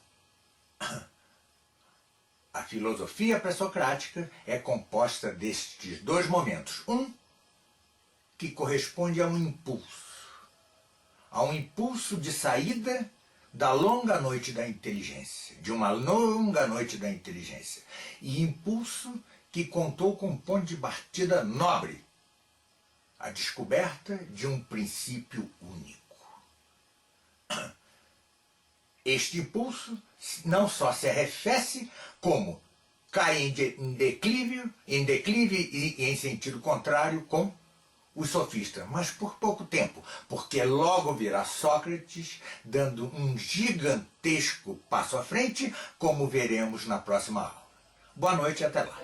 A filosofia pré-socrática é composta destes dois momentos. Que corresponde a um impulso de saída da longa noite da inteligência, de uma longa noite da inteligência, e impulso que contou com um ponto de partida nobre, a descoberta de um princípio único. Este impulso não só se arrefece, como cai em declive e em sentido contrário com os sofistas, mas por pouco tempo, porque logo virá Sócrates dando um gigantesco passo à frente, como veremos na próxima aula. Boa noite e até lá.